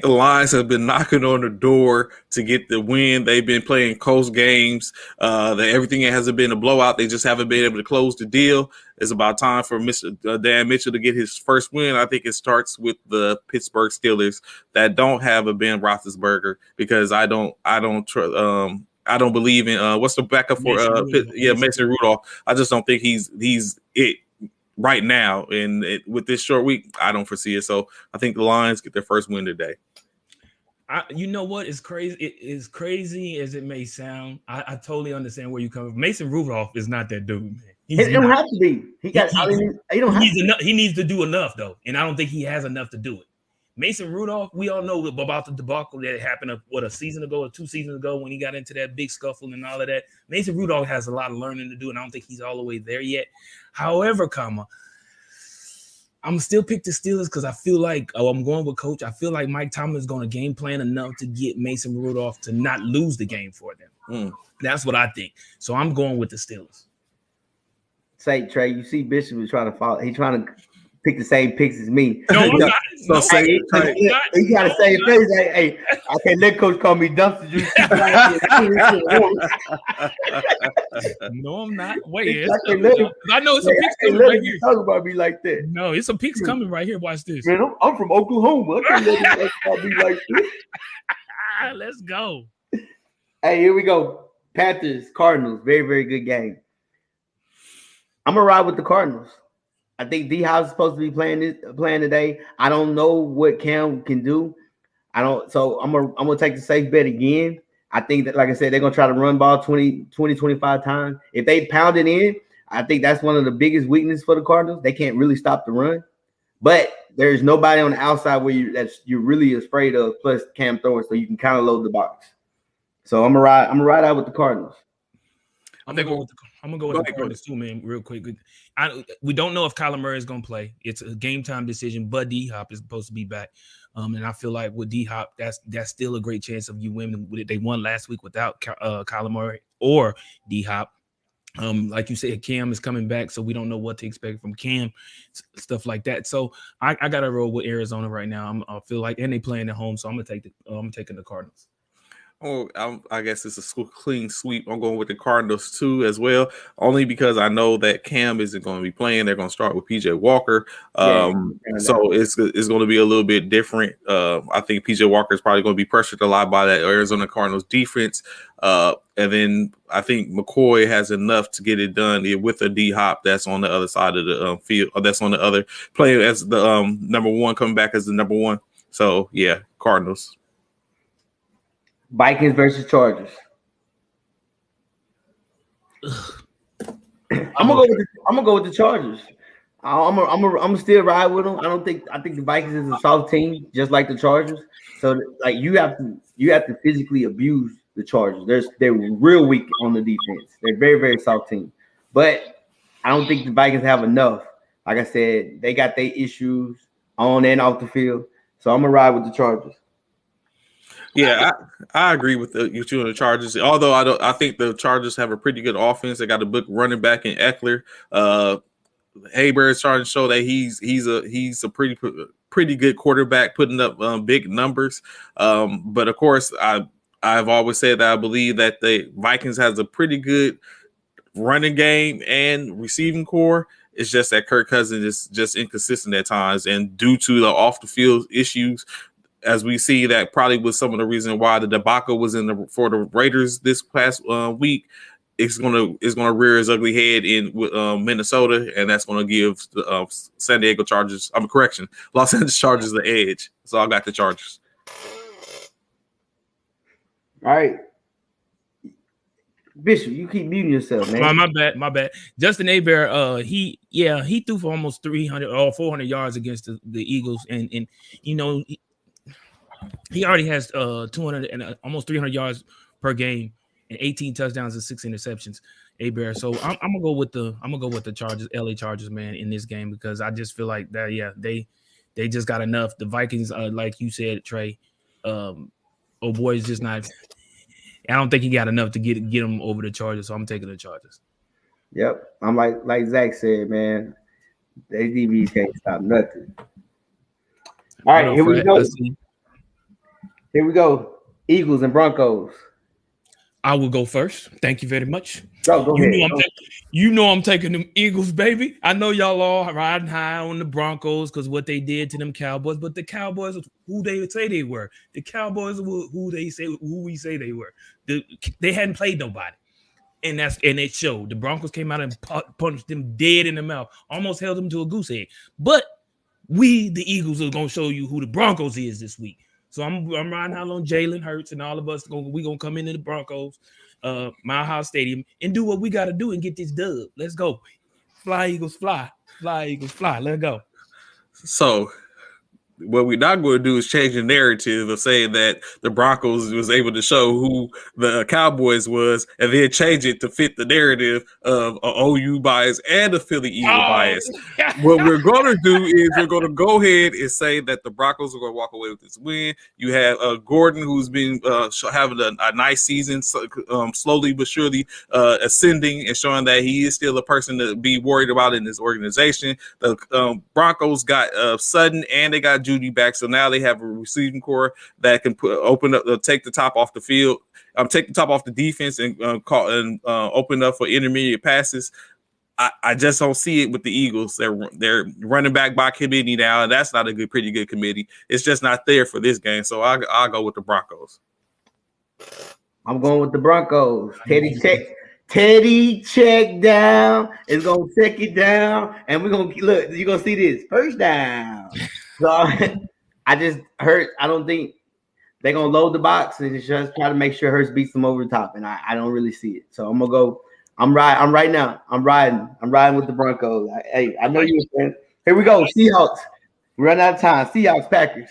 Lions have been knocking on the door to get the win. They've been playing close games. Everything hasn't been a blowout. They just haven't been able to close the deal. It's about time for Mr. Dan Mitchell to get his first win. I think it starts with the Pittsburgh Steelers that don't have a Ben Roethlisberger because I don't believe in what's the backup for Mason Rudolph. I just don't think he's it right now, and with this short week, I don't foresee it. So I think the Lions get their first win today. You know what is crazy? It is crazy as it may sound. I totally understand where you come from. Mason Rudolph is not that dude, man. It don't have to be. He needs to do enough though, and I don't think he has enough to do it. Mason Rudolph, we all know about the debacle that happened a season ago or 2 seasons ago when he got into that big scuffle and all of that. Mason Rudolph has a lot of learning to do, and I don't think he's all the way there yet. However, I'm still pick the Steelers because I feel like I'm going with Coach. I feel like Mike Tomlin is going to game plan enough to get Mason Rudolph to not lose the game for them. That's what I think. So I'm going with the Steelers. Say, Trey, you see Bishop is trying to follow. He's trying to pick the same picks as me. No, I'm not. He got the same place. Hey, I can't let Coach call me dumpster juice. No, I'm not. Wait, I know some picks coming right here. Talk about me like that. No, it's some picks coming right here. Watch this. Man, I'm from Oklahoma. I can't let him talk about me like this. Let's go. Hey, here we go. Panthers, Cardinals. Very, very good game. I'm gonna ride with the Cardinals. I think D-Hop is supposed to be playing today. I don't know what Cam can do. So I'm gonna take the safe bet again. I think that, like I said, they're gonna try to run ball 20-25 times. If they pound it in, I think that's one of the biggest weaknesses for the Cardinals. They can't really stop the run. But there's nobody on the outside where you're really afraid of, plus Cam throwing, so you can kind of load the box. So I'm gonna ride out with the Cardinals. I'm gonna go with the Cardinals too, man. Real quick, we don't know if Kyler Murray is gonna play. It's a game time decision, but D-Hop is supposed to be back, and I feel like with D-Hop, that's still a great chance of you winning. They won last week without Kyler Murray or D-Hop. Like you said, Cam is coming back, so we don't know what to expect from Cam, stuff like that. So I gotta roll with Arizona right now. I feel like, and they playing at home, so I'm taking the Cardinals. Oh, I guess it's a clean sweep. I'm going with the Cardinals too as well, only because I know that Cam isn't going to be playing. They're going to start with PJ Walker, so it's going to be a little bit different. I think PJ Walker is probably going to be pressured a lot by that Arizona Cardinals defense, and then I think McCoy has enough to get it done with a D-Hop that's on the other side of the field, or that's on the other player as the number one, coming back as the number one. So yeah, Cardinals. Vikings versus Chargers. I'm gonna go with the Chargers. I'm still ride with them. I think the Vikings is a soft team, just like the Chargers. So like you have to physically abuse the Chargers. They're real weak on the defense. They're very, very soft team. But I don't think the Vikings have enough. Like I said, they got their issues on and off the field. So I'm gonna ride with the Chargers. Yeah, I agree with you on the Chargers. Although I think the Chargers have a pretty good offense. They got a big running back in Eckler. Haber's trying to show that he's a pretty good quarterback, putting up big numbers. But of course, I've always said that I believe that the Vikings has a pretty good running game and receiving core. It's just that Kirk Cousins is just inconsistent at times, and due to the off the field issues, as we see, that probably was some of the reason why the debacle was for the Raiders this past week. It's gonna rear its ugly head in Minnesota, and that's gonna give the Los Angeles Chargers the edge. So I got the Chargers. All right, Bishop, you keep muting yourself, man. My bad. Justin Herbert, he threw for almost 300 or 400 yards against the Eagles, and you know he already has 200 and almost 300 yards per game and 18 touchdowns and 6 interceptions. Herbert. So I'm gonna go with the Chargers, LA Chargers, man, in this game, because I just feel like that. Yeah, they just got enough. The Vikings, like you said, Trey, boy is just not. I don't think he got enough to get him over the Chargers, so I'm taking the Chargers. Yep, I'm like Zach said, man. The DB can't stop nothing. All right, here we go. Here we go. Eagles and Broncos. I will go first. Thank you very much. Go ahead. You know I'm taking them Eagles, baby. I know y'all all riding high on the Broncos because what they did to them Cowboys, but the Cowboys, who they say they were, the Cowboys were who we say they were. They hadn't played nobody, and it showed. The Broncos came out and punched them dead in the mouth, almost held them to a goose egg. But we, the Eagles, are gonna show you who the Broncos is this week. So I'm riding out on Jalen Hurts, and all of us we gonna come into the Broncos, Mile High Stadium, and do what we gotta do and get this dub. Let's go, fly Eagles, fly, fly Eagles, fly. Let's go. So what we're not going to do is change the narrative of saying that the Broncos was able to show who the Cowboys was, and then change it to fit the narrative of a OU bias and a Philly Eagle bias. What we're going to do is we're going to go ahead and say that the Broncos are going to walk away with this win. You have Gordon, who's been having a nice season, slowly but surely ascending and showing that he is still a person to be worried about in this organization. The Broncos got Sutton, and they got Judy back, so now they have a receiving core that can take the top off the field, take the top off the defense, and open up for intermediate passes. I just don't see it with the Eagles. They're running back by committee now, and that's not a pretty good committee. It's just not there for this game, so I'll go with the Broncos. I'm going with the Broncos. Teddy check down is gonna check it down, and we're gonna look. You're gonna see this first down. So I just heard. I don't think they're gonna load the box and just try to make sure Hurts beats them over the top, and I don't really see it. So I'm gonna go. I'm riding with the Broncos. I know you're a fan. Here we go. Seahawks. We run out of time. Seahawks, Packers.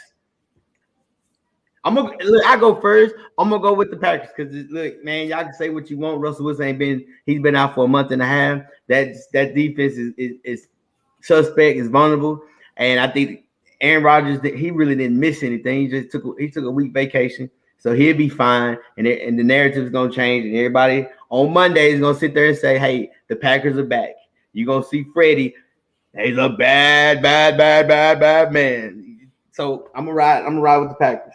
I go first. I'm gonna go with the Packers because look, man, y'all can say what you want. Russell Wilson he's been out for a month and a half. That defense is suspect, is vulnerable, and I think Aaron Rodgers, he really didn't miss anything. He took a week vacation, so he'll be fine. And the narrative is gonna change, and everybody on Monday is gonna sit there and say, "Hey, the Packers are back." You're gonna see Freddie. He's a bad man. So I'm gonna ride with the Packers.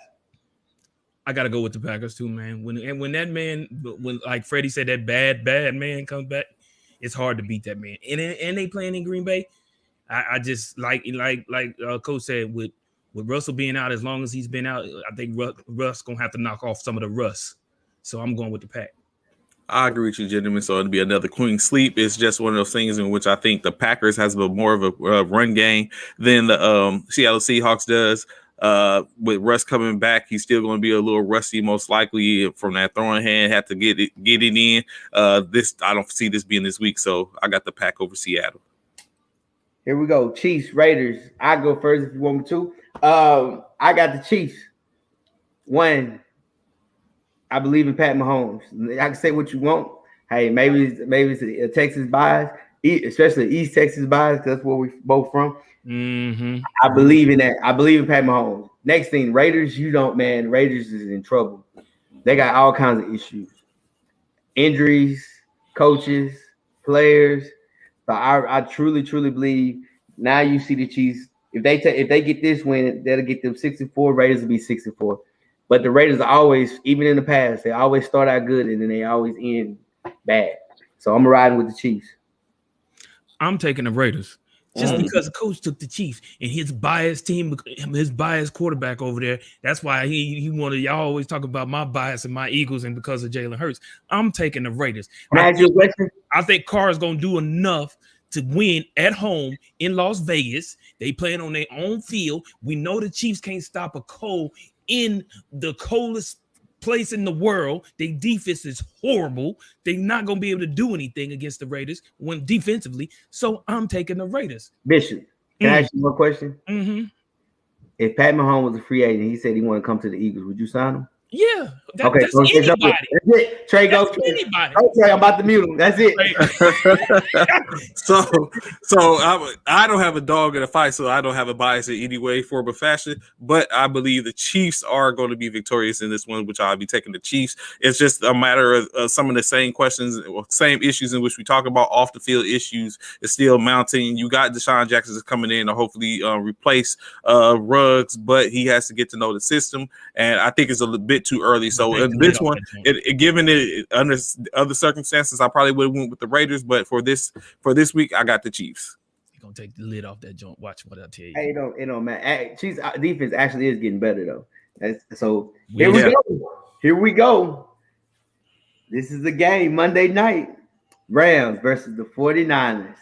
I gotta go with the Packers too, man. When that man, like Freddie said, that bad man comes back, it's hard to beat that man. And they playing in Green Bay. I just like Coach said, with Russell being out as long as he's been out, I think Russ gonna have to knock off some of the rust. So I'm going with the Pack. I agree with you, gentlemen. So it'll be another clean sleep. It's just one of those things in which I think the Packers has more of a run game than the Seattle Seahawks does. With Russ coming back, he's still going to be a little rusty, most likely from that throwing hand. Have to get it in. I don't see this being this week, so I got the Pack over Seattle. Here we go. Chiefs, Raiders. I go first if you want me to. I got the Chiefs. One, I believe in Pat Mahomes. I can say what you want. Hey, maybe it's a Texas bias, especially East Texas bias, because that's where we both from. Mm-hmm. I believe in that. I believe in Pat Mahomes. Next thing, Raiders, Raiders is in trouble. They got all kinds of issues. Injuries, coaches, players. So I truly believe now you see the Chiefs. If they get this win, that'll get them 64. Raiders will be 64. But the Raiders are always, even in the past, they always start out good and then they always end bad. So I'm riding with the Chiefs. I'm taking the Raiders. Just because the coach took the Chiefs and his biased team, his biased quarterback over there. That's why he wanted. Y'all always talk about my bias and my Eagles, and because of Jalen Hurts, I'm taking the Raiders. I think Carr is going to do enough to win at home in Las Vegas. They playing on their own field. We know the Chiefs can't stop a cold in the coldest place in the world. Their defense is horrible. They're not going to be able to do anything against the Raiders when defensively. So I'm taking the Raiders. Bishop, can I ask you one question? Mm-hmm. If Pat Mahomes was a free agent, he said he wanted to come to the Eagles, would you sign him? Yeah. Okay, that's anybody. That's it. Trey, go. Anybody. Okay, I'm about to mute him. That's it. So I don't have a dog in a fight, so I don't have a bias in any way, form, or fashion. But I believe the Chiefs are going to be victorious in this one, which I'll be taking the Chiefs. It's just a matter of some of the same questions, or same issues in which we talk about off the field issues is still mounting. You got Deshaun Jackson is coming in to hopefully replace Ruggs, but he has to get to know the system, and I think it's a bit too early. So in this one, given it under other circumstances, I probably would have went with the Raiders, but for this week, I got the Chiefs. You're gonna take the lid off that joint. Watch what I tell you. Hey, it don't matter. Chiefs defense actually is getting better though. So here we go. Here we go. This is the game Monday night. Rams versus the 49ers.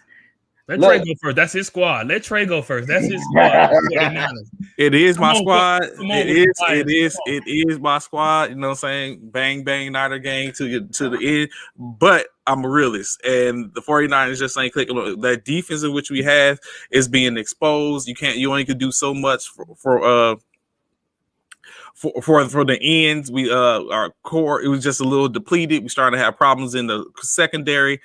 Let Trey go first. That's his squad. Let Trey go first. That's his squad. It is my squad. It is my squad. You know what I'm saying? Bang, bang, Niner gang to the end. But I'm a realist. And the 49ers just ain't clicking. That defense in which we have is being exposed. You only can do so much for the ends. Our core, it was just a little depleted. We started to have problems in the secondary.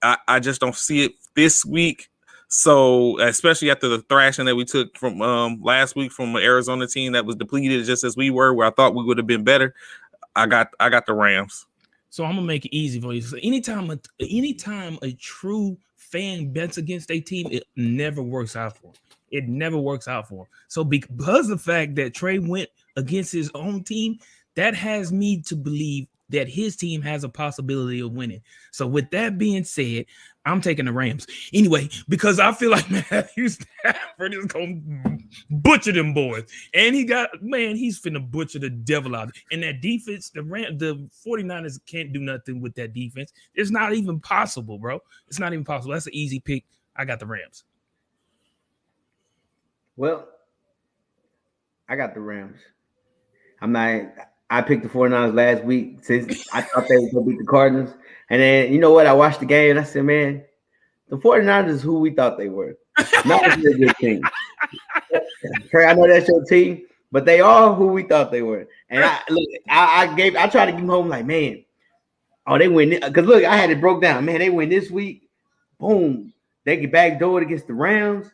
I just don't see it this week. So, especially after the thrashing that we took from last week from an Arizona team that was depleted just as we were, where I thought we would have been better, I got the Rams. So I'm gonna make it easy for you. So anytime a true fan bets against a team, it never works out for them. It never works out for them. So because of the fact that Trey went against his own team, that has me to believe that his team has a possibility of winning. So with that being said, I'm taking the Rams. Anyway, because I feel like Matthew Stafford is going to butcher them boys. And he's finna butcher the devil out. And that defense, the 49ers can't do nothing with that defense. It's not even possible, bro. It's not even possible. That's an easy pick. I got the Rams. Well, I got the Rams. I picked the 49ers last week since I thought they were going to beat the Cardinals. And then, you know what? I watched the game and I said, man, the 49ers is who we thought they were. Not a good team. Trey, I know that's your team, but they are who we thought they were. And I tried to give them home like, man, they win. Because look, I had it broke down. Man, they win this week. Boom. They get backdoored against the Rams.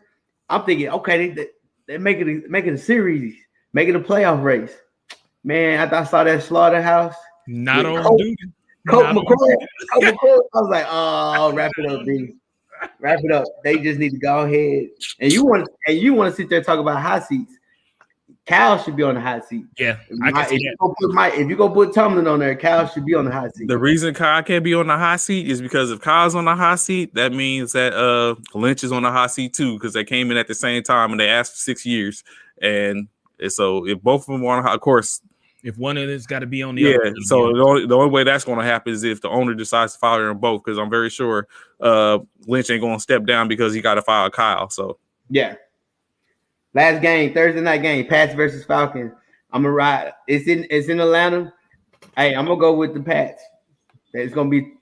I'm thinking, okay, they're making a series, making a playoff race. Man, I saw that slaughterhouse. Not on duty. Colt McCoy. I was like, oh, wrap it up, D. Wrap it up. They just need to go ahead. And you want to sit there and talk about hot seats. Cal should be on the hot seat. Yeah. If you go put Tomlin on there, Cal should be on the hot seat. The reason Kyle can't be on the hot seat is because if Kyle's on the hot seat, that means that Lynch is on the hot seat too, because they came in at the same time and they asked for 6 years. And so if both of them are on, of course. If one of them's got to be on the other. So the only way that's going to happen is if the owner decides to fire them both, because I'm very sure Lynch ain't going to step down because he got to fire Kyle. So yeah. Last game, Thursday night game, Pats versus Falcons. I'm gonna ride. It's in Atlanta. Hey, I'm gonna go with the Pats. It's gonna be.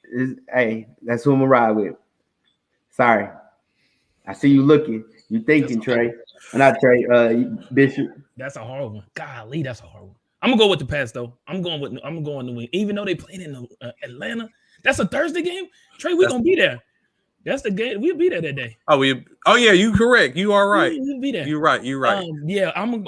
That's who I'm gonna ride with. Sorry, I see you looking. You thinking, Trey? Not Trey. Bishop. That's a hard one. Golly, that's a hard one. I'm gonna go with the Pats though. I'm going to win, even though they played in Atlanta. That's a Thursday game. Trey, we're gonna be there. That's the game. We'll be there that day. Oh yeah, you correct. You are right. We'll be there. You're right.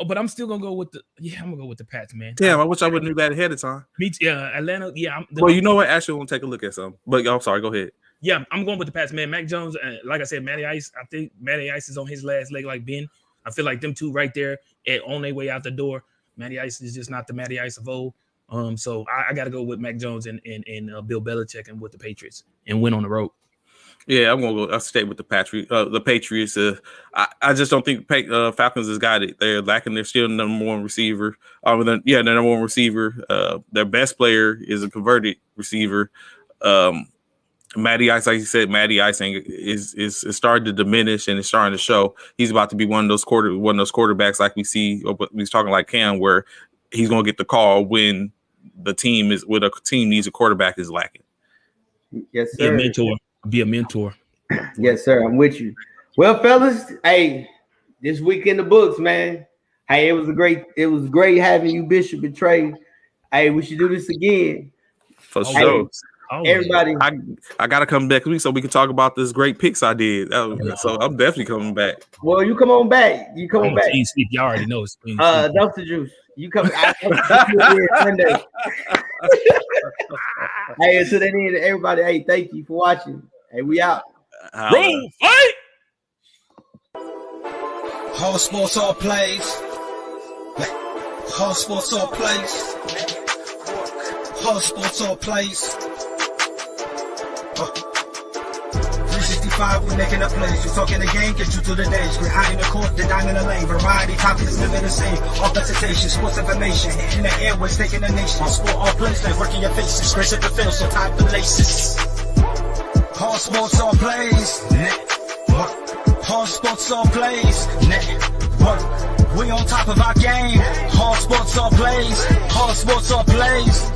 But I'm still gonna go with the Pats, man. Damn, I wish I would have knew that ahead of time. Me too. Yeah, Atlanta. Yeah. Well, you know what? Actually, I want to take a look at something. But I'm sorry. Go ahead. Yeah, I'm going with the Pats, man. Mac Jones, like I said, Matty Ice. I think Matty Ice is on his last leg, like Ben. I feel like them two right there on their way out the door. Matty Ice is just not the Matty Ice of old. So I got to go with Mac Jones and Bill Belichick and with the Patriots and win on the road. Yeah, I'm gonna go. I'll stay with the Patriots. I just don't think Falcons has got it. They're lacking. They're still number one receiver. Their number one receiver. Their best player is a converted receiver. Matty Ice, like you said, Matty Ice is starting to diminish and it's starting to show. He's about to be one of those quarterbacks like we see. He's talking like Cam, where he's gonna get the call when a team needs a quarterback is lacking. Yes, sir. Be a mentor. Yes, sir. I'm with you. Well, fellas, hey, this week in the books, man. Hey, it was great having you, Bishop and Trey. Hey, we should do this again. For sure. Everybody, I gotta come back so we can talk about this great picks I did. So I'm definitely coming back. Well, you come on back. You come on back. You already know it's Dumpster Juice. You come. Sunday. Hey, until then, everybody. Hey, thank you for watching. Hey, we out. Roll fight. All sports, all plays. All sports, all plays. All sports, all plays. 365, we making a place. You talking the game, get you to the days. We're high in the court, the dime in the lane. Variety topics living the same. All presentation, sports information. In the airways, taking the nation. All sport, all plays, like working your faces. Grace at the field, so tie the laces. All sports, all plays. Network. All sports, all plays. Network. We on top of our game. All sports, all plays. All sports, all plays.